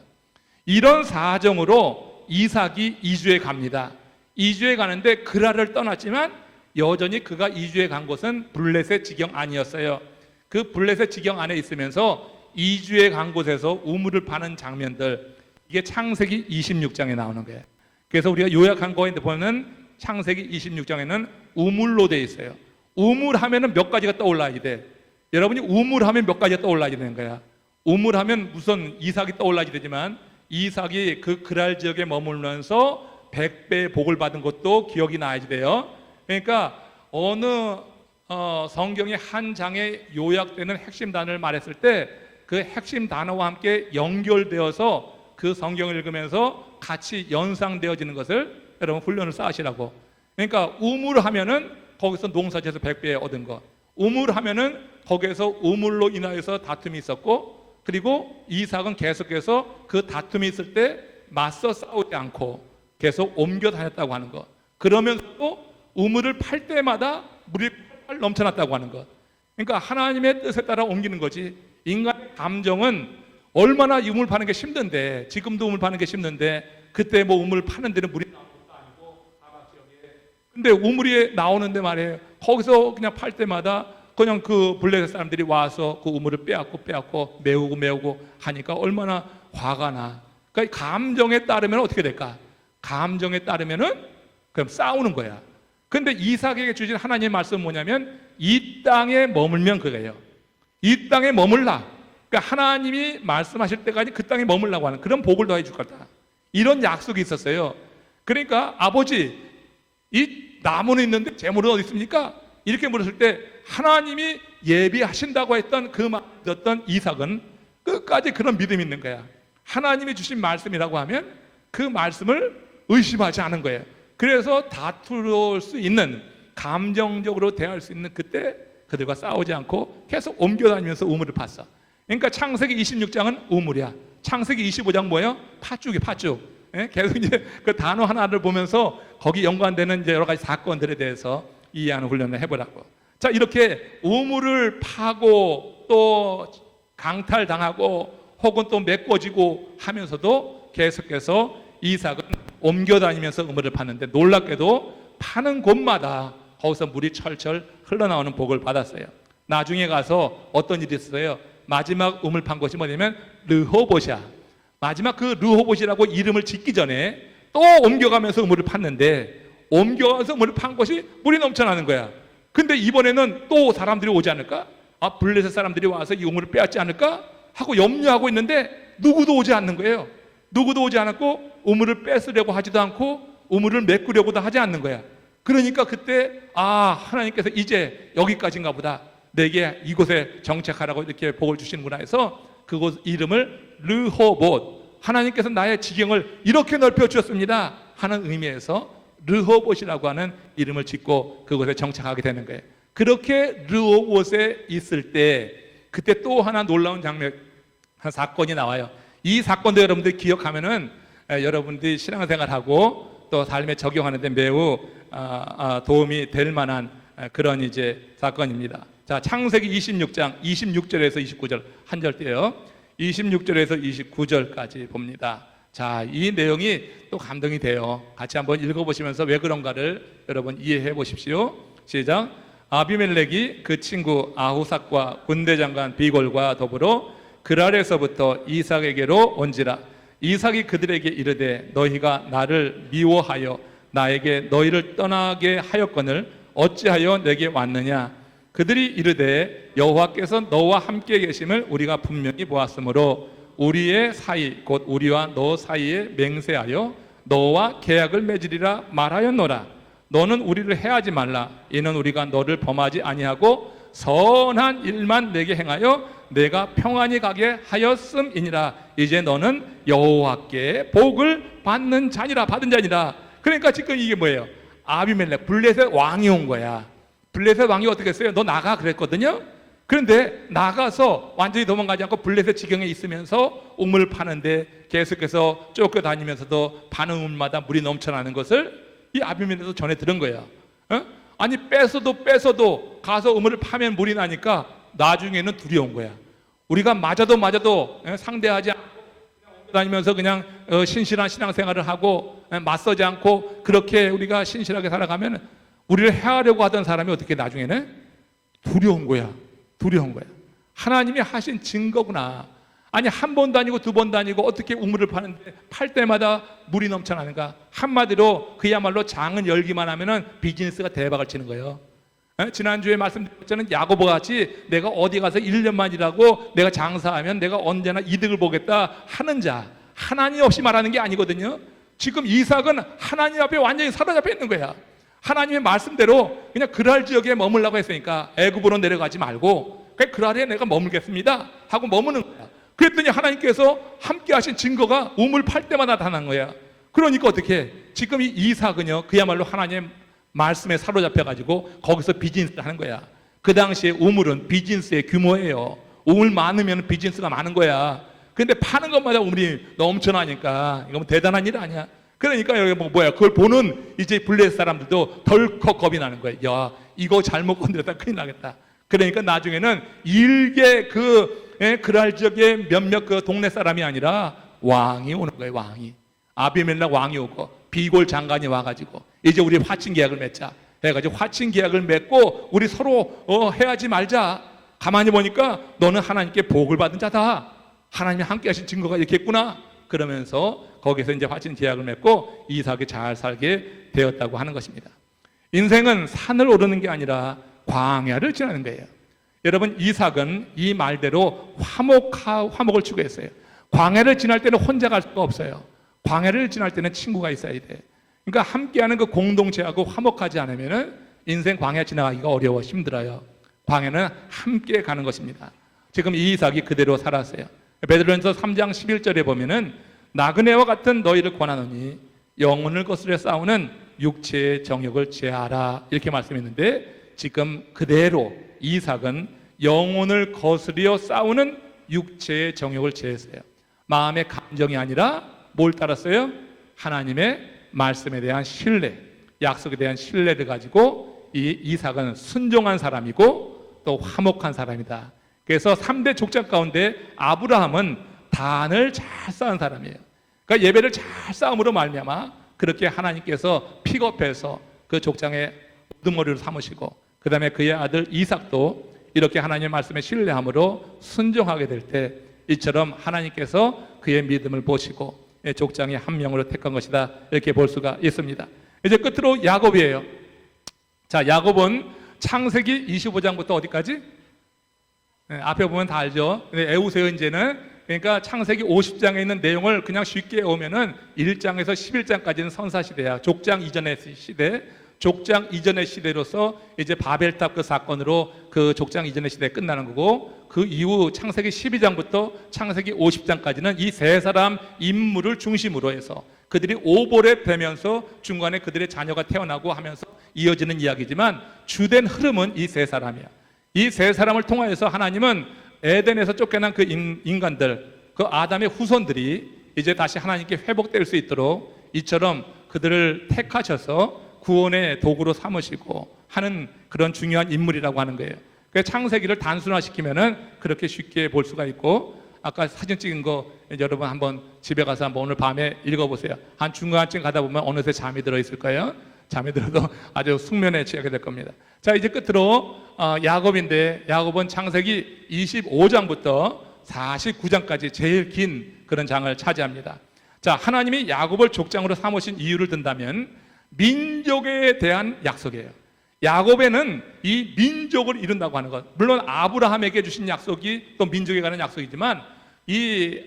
[SPEAKER 1] 이런 사정으로 이삭이 이주에 갑니다. 이주에 가는데 그랄을 떠났지만 여전히 그가 이주에 간 곳은 블레셋 지경 아니었어요. 그 블레셋 지경 안에 있으면서 이주에 간 곳에서 우물을 파는 장면들, 이게 창세기 26장에 나오는 거예요. 그래서 우리가 요약한 거에 보면 창세기 26장에는 우물로 돼 있어요. 우물 하면은 몇 가지가 떠올라야 돼. 여러분이 우물 하면 몇 가지가 떠올라야 되는 거야. 우물 하면 우선 이삭이 떠올라야 되지만 이삭이 그 그랄 지역에 머물면서 100배의 복을 받은 것도 기억이 나야지 돼요. 그러니까 어느 성경의 한 장에 요약되는 핵심 단어를 말했을 때 그 핵심 단어와 함께 연결되어서 그 성경을 읽으면서 같이 연상되어지는 것을 여러분 훈련을 쌓으시라고. 그러니까 우물 하면은 거기서 농사지어서 100배 얻은 것, 우물 하면은 거기에서 우물로 인하여서 다툼이 있었고, 그리고 이삭은 계속해서 그 다툼이 있을 때 맞서 싸우지 않고 계속 옮겨 다녔다고 하는 것, 그러면서도 우물을 팔 때마다 물이 팔 넘쳐났다고 하는 것. 그러니까 하나님의 뜻에 따라 옮기는 거지. 인간의 감정은 얼마나 이 우물 파는 게 힘든데, 지금도 우물 파는 게 힘든데 그때 뭐 우물 파는 데는 물이 나오는 것도 아니고 사막 지역에. 근데 우물이 나오는데 말이에요, 거기서 그냥 팔 때마다 그냥 그 블레셋 사람들이 와서 그 우물을 빼앗고 메우고 하니까 얼마나 화가 나. 그러니까 감정에 따르면 어떻게 될까? 감정에 따르면은 그럼 싸우는 거야. 근데 이삭에게 주신 하나님의 말씀은 뭐냐면 이 땅에 머물면 그거예요. 이 땅에 머물라. 그러니까 하나님이 말씀하실 때까지 그 땅에 머물라고 하는 그런 복을 더해 줄 거다. 이런 약속이 있었어요. 그러니까 아버지, 이 나무는 있는데 재물은 어디 있습니까? 이렇게 물었을 때 하나님이 예비하신다고 했던 그 말을 듣던 이삭은 끝까지 그런 믿음이 있는 거야. 하나님이 주신 말씀이라고 하면 그 말씀을 의심하지 않은 거예요. 그래서 다툴 수 있는, 감정적으로 대할 수 있는 그때 그들과 싸우지 않고 계속 옮겨다니면서 우물을 팠어. 그러니까 창세기 26장은 우물이야. 창세기 25장 뭐예요? 팥죽이 팥죽. 예? 계속 이제 그 단어 하나를 보면서 거기 연관되는 이제 여러 가지 사건들에 대해서 이해하는 훈련을 해보라고. 자, 이렇게 우물을 파고 또 강탈당하고 혹은 또 메꿔지고 하면서도 계속해서 이삭은 옮겨다니면서 우물을 파는데, 놀랍게도 파는 곳마다 거기서 물이 철철 흘러나오는 복을 받았어요. 나중에 가서 어떤 일이 있었어요? 마지막 우물 판 곳이 뭐냐면 르호봇이야. 마지막 그 르호봇이라고 이름을 짓기 전에 또 옮겨가면서 우물을 팠는데, 옮겨가서 우물을 판 곳이 물이 넘쳐나는 거야. 근데 이번에는 또 사람들이 오지 않을까? 아, 블레셋 사람들이 와서 이 우물을 빼앗지 않을까? 하고 염려하고 있는데 누구도 오지 않는 거예요. 누구도 오지 않았고 우물을 뺏으려고 하지도 않고 우물을 메꾸려고도 하지 않는 거야. 그러니까 그때 하나님께서 이제 여기까지인가 보다, 내게 이곳에 정착하라고 이렇게 복을 주시는구나 해서 그곳 이름을 르호봇, 하나님께서 나의 지경을 이렇게 넓혀 주셨습니다 하는 의미에서 르호봇이라고 하는 이름을 짓고 그곳에 정착하게 되는 거예요. 그렇게 르호봇에 있을 때 그때 또 하나 놀라운 장면, 한 사건이 나와요. 이 사건도 여러분들이 기억하면은 여러분들이 신앙생활하고 또 삶에 적용하는데 매우 도움이 될 만한 그런 이제 사건입니다. 자, 창세기 26장 26절에서 29절 한 절대요. 26절에서 29절까지 봅니다. 자, 이 내용이 또 감동이 돼요. 같이 한번 읽어보시면서 왜 그런가를 여러분 이해해 보십시오. 시작. 아비멜렉이 그 친구 아후삭과 군대장관 비골과 더불어 그랄에서부터 이삭에게로 온지라. 이삭이 그들에게 이르되 너희가 나를 미워하여 나에게 너희를 떠나게 하였거늘 어찌하여 내게 왔느냐. 그들이 이르되 여호와께서 너와 함께 계심을 우리가 분명히 보았으므로 우리의 사이 곧 우리와 너 사이에 맹세하여 너와 계약을 맺으리라 말하였노라. 너는 우리를 해하지 말라. 이는 우리가 너를 범하지 아니하고 선한 일만 내게 행하여 내가 평안히 가게 하였음이니라. 이제 너는 여호와께 복을 받는 자니라. 받은 자니라. 그러니까 지금 이게 뭐예요? 아비멜렉 블레셋 왕이 온 거야. 블레셋 왕이 어떻게 했어요? 너 나가 그랬거든요. 그런데 나가서 완전히 도망가지 않고 블레셋 지경에 있으면서 우물을 파는데 계속해서 쫓겨다니면서도 파는 우물마다 물이 넘쳐나는 것을 이 아비멜렉도 전에 들은 거야. 아니 뺏어도 가서 우물을 파면 물이 나니까 나중에는 두려운 거야. 우리가 맞아도 상대하지 않고 다니면서 그냥 신실한 신앙생활을 하고 맞서지 않고 그렇게 우리가 신실하게 살아가면 우리를 해하려고 하던 사람이 어떻게 나중에는 두려운 거야. 하나님이 하신 증거구나. 아니 한 번도 아니고 두 번도 아니고 어떻게 우물을 파는데 팔 때마다 물이 넘쳐나는가. 한마디로 그야말로 장은 열기만 하면은 비즈니스가 대박을 치는 거예요. 지난주에 말씀드렸잖아요. 야고보 같이 내가 어디 가서 1년만 일하고 내가 장사하면 내가 언제나 이득을 보겠다 하는 자, 하나님 없이 말하는 게 아니거든요. 지금 이삭은 하나님 앞에 완전히 사로잡혀 있는 거야. 하나님의 말씀대로 그냥 그랄 지역에 머물라고 했으니까 애굽으로 내려가지 말고 그랄에 내가 머물겠습니다 하고 머무는 거야. 그랬더니 하나님께서 함께 하신 증거가 우물 팔 때마다 나타난 거야. 그러니까 어떻게 지금 이 이삭은요 그야말로 하나님의 말씀에 사로잡혀가지고 거기서 비즈니스를 하는 거야. 그 당시에 우물은 비즈니스의 규모예요. 우물 많으면 비즈니스가 많은 거야. 근데 파는 것마다 우물이 넘쳐나니까 이건 대단한 일 아니야. 그러니까 여기 그걸 보는 이제 블레셋 사람들도 덜컥 겁이 나는 거예요. 야, 이거 잘못 건드렸다 큰일 나겠다. 그러니까 나중에는 일개 그랄 지역의 몇몇 그 동네 사람이 아니라 왕이 오는 거예요. 왕이. 아비멜렉 왕이 오고 비골 장관이 와가지고 이제 우리 화친 계약을 맺자 해가지고 화친 계약을 맺고 우리 서로 해하지 말자. 가만히 보니까 너는 하나님께 복을 받은 자다. 하나님이 함께 하신 증거가 이렇게 있구나. 그러면서 거기서 이제 화친 계약을 맺고 이삭이 잘 살게 되었다고 하는 것입니다. 인생은 산을 오르는 게 아니라 광야를 지나는 거예요. 여러분 이삭은 이 말대로 화목을 추구했어요. 광야를 지날 때는 혼자 갈 수가 없어요. 광야를 지날 때는 친구가 있어야 돼. 그러니까 함께하는 그 공동체하고 화목하지 않으면 인생 광야 지나가기가 어려워 힘들어요. 광야는 함께 가는 것입니다. 지금 이 이삭이 그대로 살았어요. 베드로전서 3장 11절에 보면은 나그네와 같은 너희를 권하노니 영혼을 거스려 싸우는 육체의 정욕을 제하라 이렇게 말씀했는데 지금 그대로 이삭은 영혼을 거스려 싸우는 육체의 정욕을 제했어요. 마음의 감정이 아니라 뭘 따랐어요? 하나님의 말씀에 대한 신뢰, 약속에 대한 신뢰를 가지고 이 이삭은 순종한 사람이고 또 화목한 사람이다. 그래서 3대 족장 가운데 아브라함은 단을 잘 쌓은 사람이에요. 그러니까 예배를 잘 쌓음으로 말미암아 그렇게 하나님께서 픽업해서 그 족장의 우두머리로 삼으시고 그 다음에 그의 아들 이삭도 이렇게 하나님의 말씀에 신뢰함으로 순종하게 될 때 이처럼 하나님께서 그의 믿음을 보시고 족장의 한 명으로 택한 것이다 이렇게 볼 수가 있습니다. 이제 끝으로 야곱이에요. 자, 야곱은 창세기 25장부터 어디까지? 앞에 보면 다 알죠. 근데 애우세요 이제는. 그러니까 창세기 50장에 있는 내용을 그냥 쉽게 오면은 1장에서 11장까지는 선사시대야. 족장 이전의 시대. 족장 이전의 시대로서 이제 바벨탑 그 사건으로 그 족장 이전의 시대 끝나는 거고 그 이후 창세기 12장부터 창세기 50장까지는 이 세 사람 인물을 중심으로 해서 그들이 오보랩 되면서 중간에 그들의 자녀가 태어나고 하면서 이어지는 이야기지만 주된 흐름은 이 세 사람이야. 이 세 사람을 통하여서 하나님은 에덴에서 쫓겨난 그 인간들, 그 아담의 후손들이 이제 다시 하나님께 회복될 수 있도록 이처럼 그들을 택하셔서 구원의 도구로 삼으시고 하는 그런 중요한 인물이라고 하는 거예요. 그래서 창세기를 단순화시키면은 그렇게 쉽게 볼 수가 있고 아까 사진 찍은 거 여러분 한번 집에 가서 한번 오늘 밤에 읽어보세요. 한 중간쯤 가다 보면 어느새 잠이 들어 있을 거예요. 잠이 들어도 아주 숙면에 취하게 될 겁니다. 자, 이제 끝으로 야곱인데 야곱은 창세기 25장부터 49장까지 제일 긴 그런 장을 차지합니다. 자, 하나님이 야곱을 족장으로 삼으신 이유를 든다면 민족에 대한 약속이에요. 야곱에는 이 민족을 이룬다고 하는 것. 물론 아브라함에게 주신 약속이 또 민족에 관한 약속이지만 이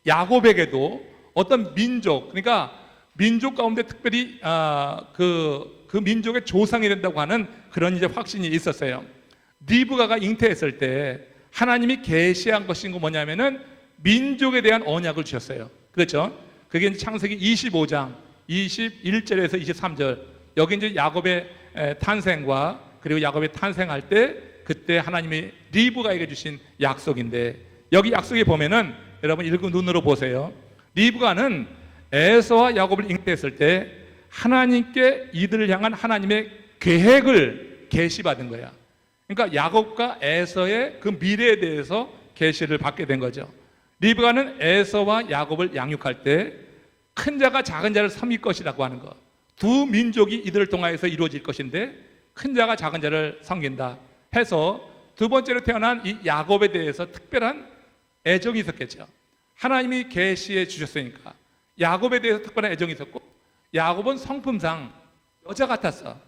[SPEAKER 1] 야곱에게도 어떤 민족, 그러니까 민족 가운데 특별히 그 민족의 조상이 된다고 하는 그런 이제 확신이 있었어요. 리브가가 잉태했을 때 하나님이 계시한 것인 거 뭐냐면은 민족에 대한 언약을 주셨어요. 그렇죠? 그게 이제 창세기 25장 21절에서 23절. 여기 이제 야곱의 탄생과 그리고 야곱의 탄생할 때 그때 하나님이 리브가에게 주신 약속인데, 여기 약속에 보면은 여러분 읽은 눈으로 보세요. 리브가는 에서와 야곱을 잉태했을 때 하나님께 이들을 향한 하나님의 계획을 계시받은 거야. 그러니까 야곱과 에서의 그 미래에 대해서 계시를 받게 된 거죠. 리브가는 에서와 야곱을 양육할 때 큰 자가 작은 자를 섬길 것이라고 하는 거, 두 민족이 이들을 통하여서 이루어질 것인데 큰 자가 작은 자를 섬긴다 해서 두 번째로 태어난 이 야곱에 대해서 특별한 애정이 있었겠죠. 하나님이 계시해 주셨으니까 야곱에 대해서 특별한 애정이 있었고, 야곱은 성품상 여자 같았어.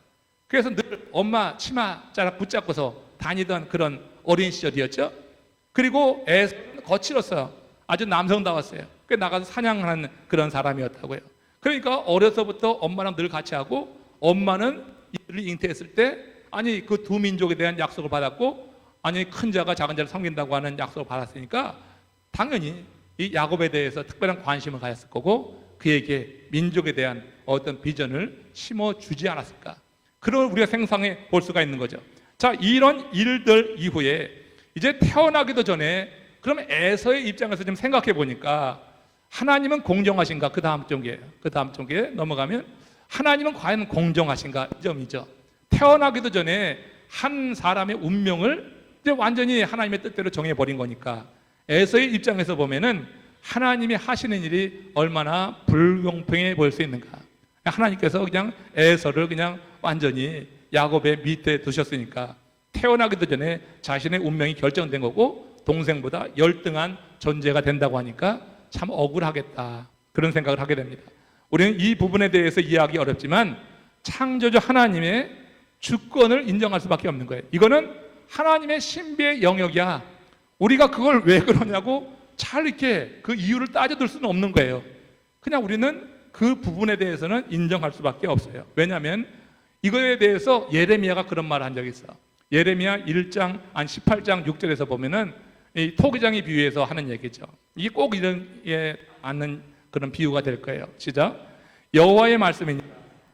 [SPEAKER 1] 그래서 늘 엄마 치마 자락 붙잡고서 다니던 그런 어린 시절이었죠. 그리고 에서는 거칠었어요. 아주 남성다웠어요. 그 나가서 사냥하는 그런 사람이었다고요. 그러니까 어려서부터 엄마랑 늘 같이 하고, 엄마는 이들을 잉태했을 때 아니 그 두 민족에 대한 약속을 받았고, 아니 큰 자가 작은 자를 섬긴다고 하는 약속을 받았으니까 당연히 이 야곱에 대해서 특별한 관심을 가졌을 거고, 그에게 민족에 대한 어떤 비전을 심어주지 않았을까, 그런 우리가 생각해 볼 수가 있는 거죠. 자, 이런 일들 이후에 이제 태어나기도 전에 그럼 에서의 입장에서 좀 생각해 보니까 하나님은 공정하신가? 그 다음 쪽에 넘어가면 하나님은 과연 공정하신가? 이 점이죠. 태어나기도 전에 한 사람의 운명을 이제 완전히 하나님의 뜻대로 정해버린 거니까 에서의 입장에서 보면은 하나님이 하시는 일이 얼마나 불공평해 보일 수 있는가. 하나님께서 그냥 에서를 그냥 완전히 야곱의 밑에 두셨으니까 태어나기도 전에 자신의 운명이 결정된 거고 동생보다 열등한 존재가 된다고 하니까 참 억울하겠다, 그런 생각을 하게 됩니다. 우리는 이 부분에 대해서 이해하기 어렵지만 창조주 하나님의 주권을 인정할 수밖에 없는 거예요. 이거는 하나님의 신비의 영역이야. 우리가 그걸 왜 그러냐고 잘 이렇게 그 이유를 따져들 수는 없는 거예요. 그냥 우리는 그 부분에 대해서는 인정할 수밖에 없어요. 왜냐하면 이거에 대해서 예레미야가 그런 말을 한 적이 있어. 예레미야 1장 18장 6절에서 보면은 이 토기장이 비유해서 하는 얘기죠. 이게 꼭 이런 않는 그런 비유가 될 거예요. 시작. 여호와의 말씀이니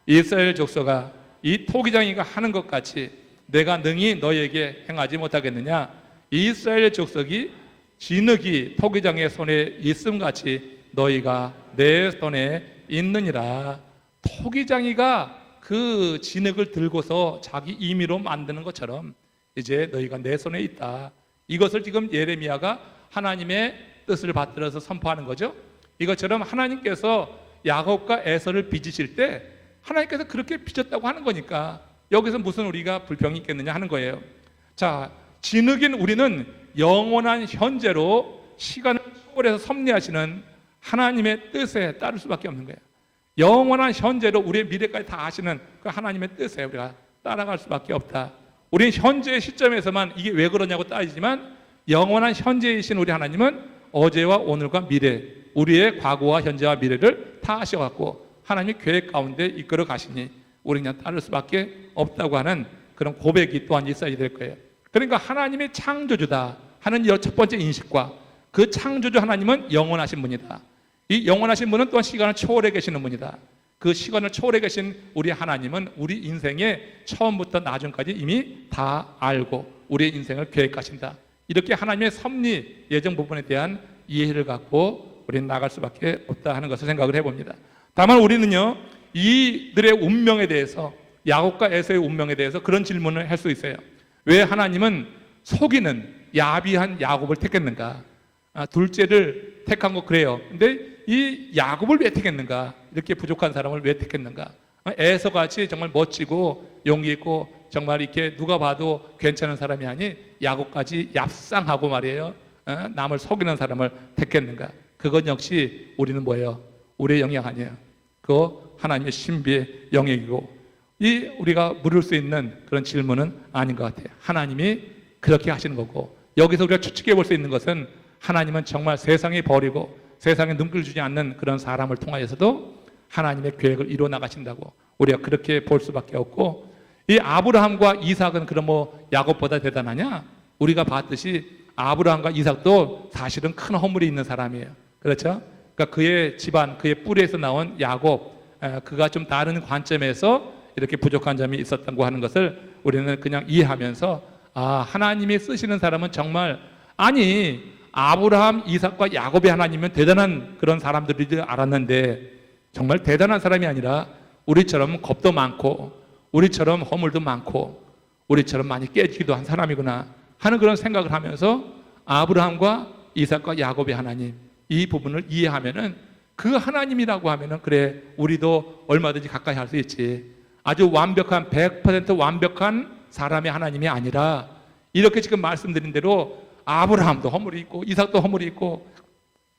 [SPEAKER 1] 이스라엘 족속아, 이 토기장이가 하는 것 같이 내가 능히 너희에게 행하지 못하겠느냐? 이스라엘 족속이 진흙이 토기장의 손에 있음 같이 너희가 내 손에 있느니라. 토기장이가 그 진흙을 들고서 자기 임의로 만드는 것처럼 이제 너희가 내 손에 있다. 이것을 지금 예레미야가 하나님의 뜻을 받들어서 선포하는 거죠. 이것처럼 하나님께서 야곱과 에서를 빚으실 때 하나님께서 그렇게 빚었다고 하는 거니까 여기서 무슨 우리가 불평이 있겠느냐 하는 거예요. 자, 진흙인 우리는 영원한 현재로 시간을 초월해서 섭리하시는 하나님의 뜻에 따를 수밖에 없는 거예요. 영원한 현재로 우리의 미래까지 다 아시는 그 하나님의 뜻에 우리가 따라갈 수밖에 없다. 우리는 현재의 시점에서만 이게 왜 그러냐고 따지지만 영원한 현재이신 우리 하나님은 어제와 오늘과 미래, 우리의 과거와 현재와 미래를 다 아셔갖고 하나님의 계획 가운데 이끌어 가시니 우리는 그냥 따를 수밖에 없다고 하는 그런 고백이 또한 있어야 될 거예요. 그러니까 하나님의 창조주다 하는 첫 번째 인식과 그 창조주 하나님은 영원하신 분이다. 이 영원하신 분은 또한 시간을 초월해 계시는 분이다. 그 시간을 초월해 계신 우리 하나님은 우리 인생의 처음부터 나중까지 이미 다 알고 우리의 인생을 계획하신다. 이렇게 하나님의 섭리 예정 부분에 대한 이해를 갖고 우리는 나갈 수밖에 없다 하는 것을 생각을 해봅니다. 다만 우리는요, 이들의 운명에 대해서, 야곱과 에서의 운명에 대해서 그런 질문을 할 수 있어요. 왜 하나님은 속이는 야비한 야곱을 택했는가? 둘째를 택한 거 그래요. 근데 이 야곱을 왜 택했는가? 이렇게 부족한 사람을 왜 택했는가? 에서같이 정말 멋지고 용기 있고 정말 이렇게 누가 봐도 괜찮은 사람이 아닌 야곱까지 얍상하고 말이에요, 남을 속이는 사람을 택했는가? 그건 역시 우리는 뭐예요? 우리의 영역 아니에요. 그거 하나님의 신비의 영역이고, 이 우리가 물을 수 있는 그런 질문은 아닌 것 같아요. 하나님이 그렇게 하시는 거고, 여기서 우리가 추측해 볼 수 있는 것은 하나님은 정말 세상에 버리고 세상에 눈길 주지 않는 그런 사람을 통하여서도 하나님의 계획을 이루어 나가신다고 우리가 그렇게 볼 수밖에 없고, 이 아브라함과 이삭은 그럼 뭐 야곱보다 대단하냐? 우리가 봤듯이 아브라함과 이삭도 사실은 큰 허물이 있는 사람이에요. 그렇죠? 그러니까 그의 집안, 그의 뿌리에서 나온 야곱, 그가 좀 다른 관점에서 이렇게 부족한 점이 있었다고 하는 것을 우리는 그냥 이해하면서, 아, 하나님이 쓰시는 사람은 정말, 아니 아브라함, 이삭과 야곱의 하나님은 대단한 그런 사람들이 알았는데 정말 대단한 사람이 아니라 우리처럼 겁도 많고 우리처럼 허물도 많고 우리처럼 많이 깨지기도 한 사람이구나 하는 그런 생각을 하면서 아브라함과 이삭과 야곱의 하나님, 이 부분을 이해하면은 그 하나님이라고 하면은 그래, 우리도 얼마든지 가까이 할 수 있지. 아주 완벽한 100% 완벽한 사람의 하나님이 아니라 이렇게 지금 말씀드린 대로 아브라함도 허물이 있고 이삭도 허물이 있고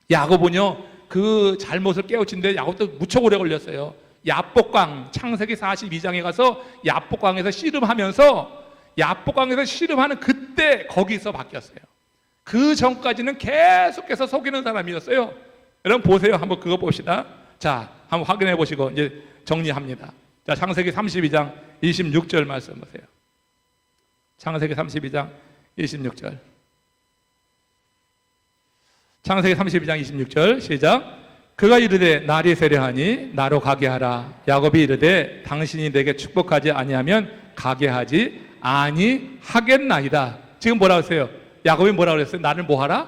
[SPEAKER 1] 야곱은요 그 잘못을 깨우친데 야곱도 무척 오래 걸렸어요. 야복강, 창세기 42장에 가서 야복강에서 씨름하면서 야복강에서 씨름하는 그때 거기서 바뀌었어요. 그 전까지는 계속해서 속이는 사람이었어요. 여러분 보세요. 한번 그거 봅시다. 자, 한번 확인해 보시고 이제 정리합니다. 자, 창세기 32장 26절 말씀 보세요. 창세기 32장 26절. 창세기 32장 26절 시작. 그가 이르되 날이 세려하니 나로 가게 하라. 야곱이 이르되 당신이 내게 축복하지 아니하면 가게 하지 아니하겠나이다. 지금 뭐라고 했어요? 야곱이 뭐라고 그랬어요? 나를 뭐 하라?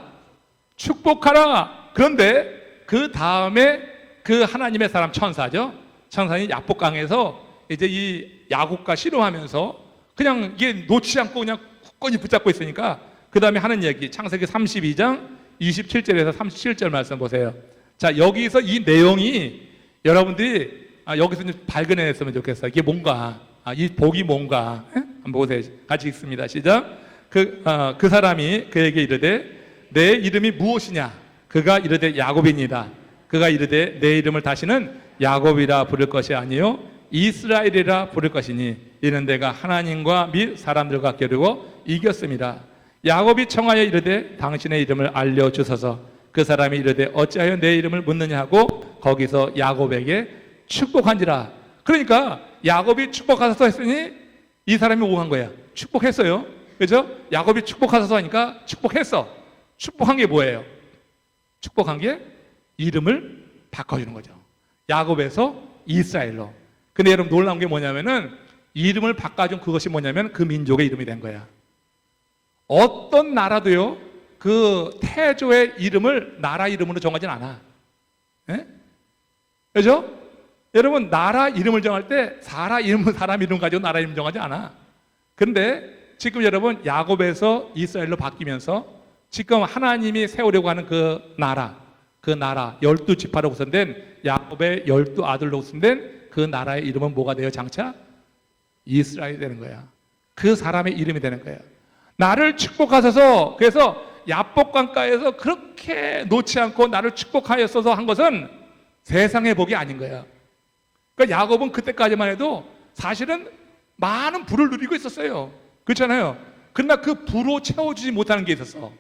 [SPEAKER 1] 축복하라. 그런데 그 다음에 그 하나님의 사람 천사죠. 천사는 야복강에서 이제 이 야곱과 씨름하면서 그냥 이게 놓지 않고 그냥 굳건히 붙잡고 있으니까 그 다음에 하는 얘기, 창세기 32장 27절에서 37절 말씀 보세요. 자, 여기서 이 내용이 여러분들이 여기서 좀 발견했으면 좋겠어요. 이게 뭔가, 이 복이 뭔가. 한번 보세요. 같이 읽습니다. 시작. 그 사람이 그에게 이르되 내 이름이 무엇이냐? 그가 이르되 야곱이니라. 그가 이르되 내 이름을 다시는 야곱이라 부를 것이 아니요 이스라엘이라 부를 것이니 이는 내가 하나님과 및 사람들과 겨루고 이겼습니다. 야곱이 청하여 이르되 당신의 이름을 알려주소서. 그 사람이 이르되 어찌하여 내 이름을 묻느냐 하고 거기서 야곱에게 축복한지라. 그러니까 야곱이 축복하소서 했으니 이 사람이 오한 거야. 축복했어요. 그죠? 야곱이 축복하소서 하니까 축복했어. 축복한 게 뭐예요? 축복한 게 이름을 바꿔주는 거죠. 야곱에서 이스라엘로. 근데 여러분 놀라운 게 뭐냐면은 이름을 바꿔준 그것이 뭐냐면 그 민족의 이름이 된 거야. 어떤 나라도요 그 태조의 이름을 나라 이름으로 정하진 않아. 예? 그죠? 여러분 나라 이름을 정할 때 사람 이름 가지고 나라 이름 정하지 않아. 그런데 지금 여러분 야곱에서 이스라엘로 바뀌면서 지금 하나님이 세우려고 하는 그 나라 12지파로 구성된 야곱의 12아들로 구성된 그 나라의 이름은 뭐가 돼요? 장차 이스라엘이 되는 거야. 그 사람의 이름이 되는 거야. 나를 축복하셔서, 그래서 야복강가에서 그렇게 놓지 않고 나를 축복하였어서 한 것은 세상의 복이 아닌 거야. 그러니까 야곱은 그때까지만 해도 사실은 많은 부를 누리고 있었어요. 그렇잖아요. 그러나 그 부로 채워주지 못하는 게 있었어.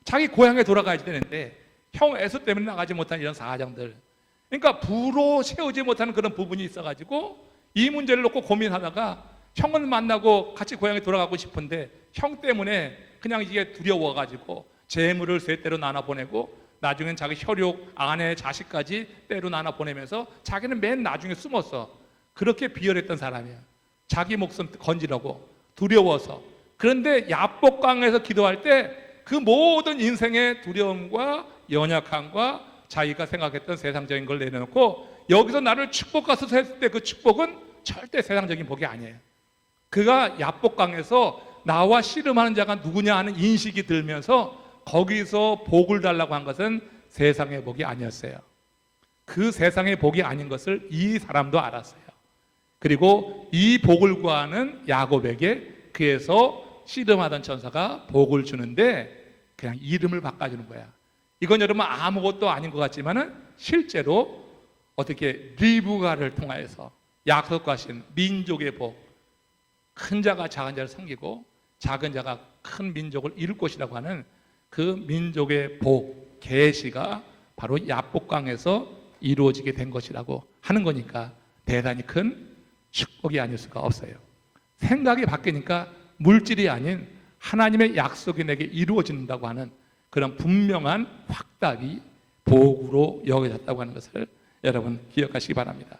[SPEAKER 1] 자기 고향에 돌아가야 되는데 형 에서 때문에 나가지 못한 이런 사정들, 그러니까 부로 채우지 못하는 그런 부분이 있어가지고 이 문제를 놓고 고민하다가 형을 만나고 같이 고향에 돌아가고 싶은데 형 때문에 그냥 이게 두려워가지고 재물을 세 때로 나눠 보내고 나중엔 자기 혈육, 아내, 자식까지 때로 나눠 보내면서 자기는 맨 나중에 숨었어. 그렇게 비열했던 사람이야. 자기 목숨 건지려고 두려워서. 그런데 야복강에서 기도할 때 그 모든 인생의 두려움과 연약함과 자기가 생각했던 세상적인 걸 내려놓고 여기서 나를 축복하소서 했을 때 그 축복은 절대 세상적인 복이 아니에요. 그가 야복강에서 나와 씨름하는 자가 누구냐 하는 인식이 들면서 거기서 복을 달라고 한 것은 세상의 복이 아니었어요. 그 세상의 복이 아닌 것을 이 사람도 알았어요. 그리고 이 복을 구하는 야곱에게 그에서 씨름하던 천사가 복을 주는데 그냥 이름을 바꿔주는 거야. 이건 여러분 아무것도 아닌 것 같지만은 실제로 어떻게 리브가를 통하여서 약속하신 민족의 복, 큰 자가 작은 자를 섬기고 작은 자가 큰 민족을 이룰 것이라고 하는 그 민족의 복, 계시가 바로 야복강에서 이루어지게 된 것이라고 하는 거니까 대단히 큰 축복이 아닐 수가 없어요. 생각이 바뀌니까 물질이 아닌 하나님의 약속이 내게 이루어진다고 하는 그런 분명한 확답이 복으로 여겨졌다고 하는 것을 여러분 기억하시기 바랍니다.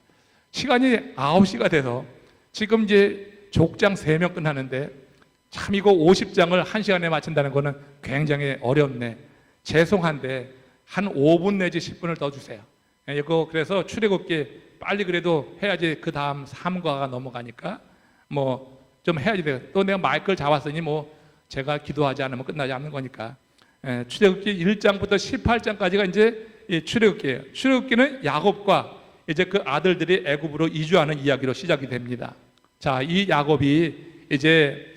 [SPEAKER 1] 시간이 9시가 돼서 지금 이제 족장 3명 끝나는데 참 이거 50장을 1시간에 마친다는 거는 굉장히 어렵네. 죄송한데 한 5분 내지 10분을 더 주세요. 이거 그래서 출애굽기 빨리 그래도 해야지 그 다음 3과가 넘어가니까 뭐 좀 해야지 돼요. 또 내가 마이크를 잡았으니 뭐 제가 기도하지 않으면 끝나지 않는 거니까. 출애굽기 1장부터 18장까지가 이제 출애굽기예요. 출애굽기는 야곱과 이제 그 아들들이 애굽으로 이주하는 이야기로 시작이 됩니다. 자, 이 야곱이 이제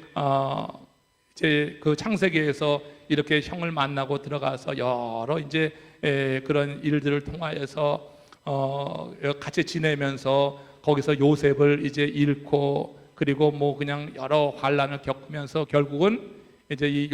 [SPEAKER 1] 그 창세기에서 이렇게 형을 만나고 들어가서 여러 이제 그런 일들을 통하여서 같이 지내면서 거기서 요셉을 이제 잃고 그리고 뭐 그냥 여러 환란을 겪으면서 결국은 이제 이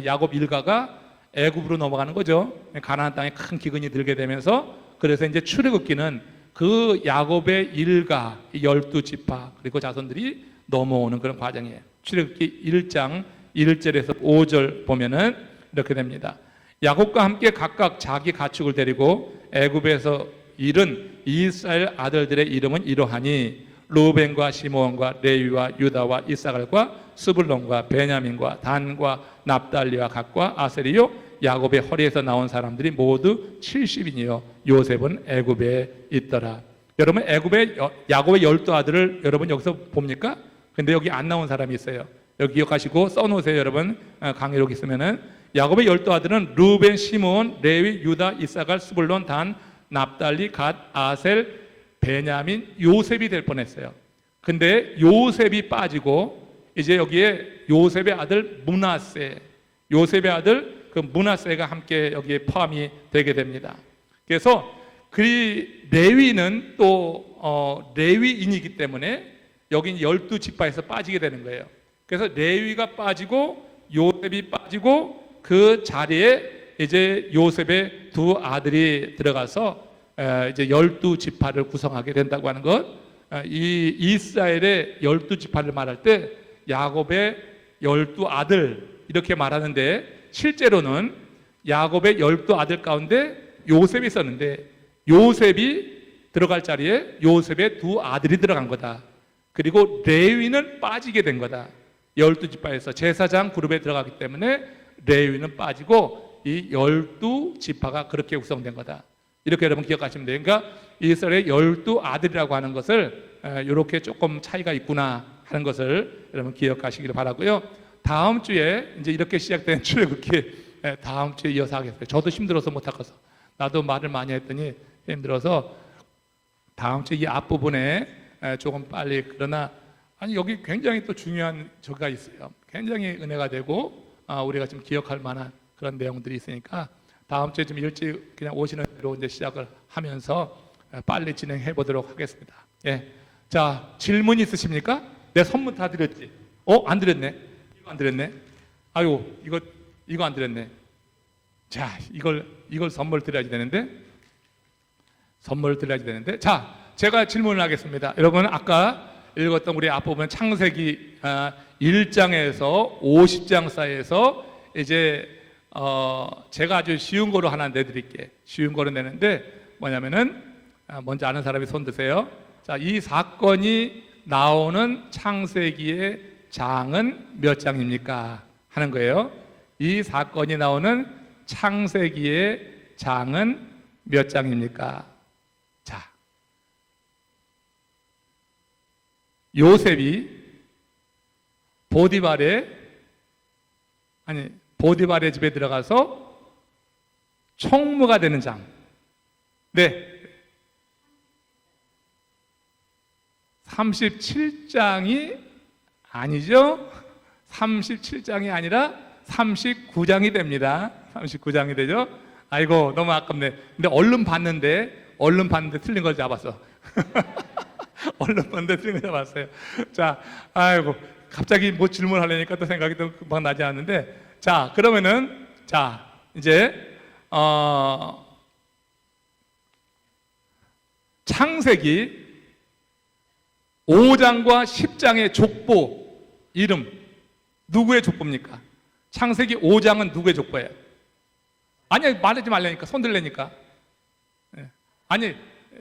[SPEAKER 1] 야곱 일가가 애굽으로 넘어가는 거죠. 가나안 땅에 큰 기근이 들게 되면서 그래서 이제 출애굽기는 그 야곱의 일가 12지파 그리고 자손들이 넘어오는 그런 과정이에요. 출애굽기 1장 1절에서 5절 보면은 이렇게 됩니다. 야곱과 함께 각각 자기 가축을 데리고 애굽에서 잃은 이스라엘 아들들의 이름은 이러하니 루벤과 시므온과 레위와 유다와 이사갈과 스불론과 베냐민과 단과 납달리와 갓과 아셀이요 야곱의 허리에서 나온 사람들이 모두 70인이요 요셉은 애굽에 있더라. 여러분 애굽의 야곱의 12아들을 여러분 여기서 봅니까? 근데 여기 안 나온 사람이 있어요. 여기 기억하시고 써놓으세요. 여러분 강의록 있으면은 야곱의 12아들은 루벤, 시므온, 레위, 유다, 이사갈, 스불론, 단, 납달리, 갓, 아셀, 베냐민, 요셉이 될 뻔했어요. 근데 요셉이 빠지고 이제 여기에 요셉의 아들 므낫세, 요셉의 아들 그 므낫세가 함께 여기에 포함이 되게 됩니다. 그래서 그 레위는 또 레위인이기 때문에 여긴 12지파에서 빠지게 되는 거예요. 그래서 레위가 빠지고 요셉이 빠지고 그 자리에 이제 요셉의 두 아들이 들어가서 이제 12지파를 구성하게 된다고 하는 것. 이 이스라엘의 12지파를 말할 때 야곱의 12아들 이렇게 말하는데 실제로는 야곱의 12아들 가운데 요셉이 있었는데 요셉이 들어갈 자리에 요셉의 두 아들이 들어간 거다. 그리고 레위는 빠지게 된 거다. 12지파에서 제사장 그룹에 들어가기 때문에 레위는 빠지고 이 12지파가 그렇게 구성된 거다. 이렇게 여러분 기억하시면 돼요. 그러니까 이스라엘의 12아들이라고 하는 것을 이렇게 조금 차이가 있구나 하는 것을 여러분 기억하시기를 바라고요. 다음 주에 이제 이렇게 시작된 출애굽기 다음 주에 이어서 하겠어요. 저도 힘들어서 못 하겠어. 나도 말을 많이 했더니 힘들어서 다음 주 이 앞부분에 조금 빨리 그러나 아니 여기 굉장히 또 중요한 저가 있어요. 굉장히 은혜가 되고 우리가 좀 기억할 만한 그런 내용들이 있으니까 다음 주에 좀 일찍 그냥 오시는 대로 이제 시작을 하면서 빨리 진행해 보도록 하겠습니다. 예. 자, 질문 있으십니까? 내 선물 다 드렸지? 안 드렸네. 이거 안 드렸네. 아유, 이거 안 드렸네. 자, 이걸 선물 드려야지 되는데. 선물 드려야지 되는데. 자, 제가 질문을 하겠습니다. 여러분 아까 읽었던 우리 앞부분 창세기 1장에서 50장 사이에서 이제 제가 아주 쉬운 거로 하나 내드릴게. 쉬운 거로 내는데 뭐냐면은 먼저 아는 사람이 손 드세요. 자, 이 사건이 나오는 창세기의 장은 몇 장입니까? 하는 거예요. 이 사건이 나오는 창세기의 장은 몇 장입니까? 자, 요셉이 보디발의 집에 들어가서 총무가 되는 장. 네. 37장이 아니죠. 37장이 아니라 39장이 됩니다. 39장이 되죠. 아이고 너무 아깝네. 근데 얼른 봤는데 틀린 걸 잡았어. 얼른 봤는데 틀린 걸 잡았어요. 자, 아이고 갑자기 뭐 질문하려니까 또 생각이 또 금방 나지 않는데, 자 그러면은 자 이제 창세기 5장과 10장의 족보 이름 누구의 족보입니까? 창세기 5장은 누구의 족보예요? 아니, 말하지 말라니까. 손 들라니까. 아니,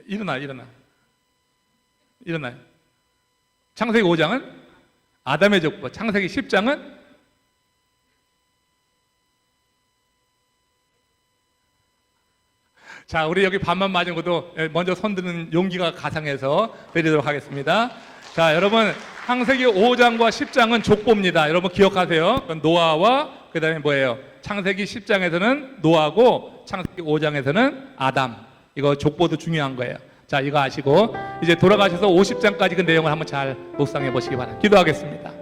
[SPEAKER 1] 일어나요. 창세기 5장은 아담의 족보, 창세기 10장은 자, 우리 여기 반만 맞은 것도 먼저 손 드는 용기가 가상해서 드리도록 하겠습니다. 자, 여러분, 창세기 5장과 10장은 족보입니다. 여러분 기억하세요. 노아와 그 다음에 뭐예요? 창세기 10장에서는 노아고 창세기 5장에서는 아담. 이거 족보도 중요한 거예요. 자, 이거 아시고 이제 돌아가셔서 50장까지 그 내용을 한번 잘 묵상해 보시기 바랍니다. 기도하겠습니다.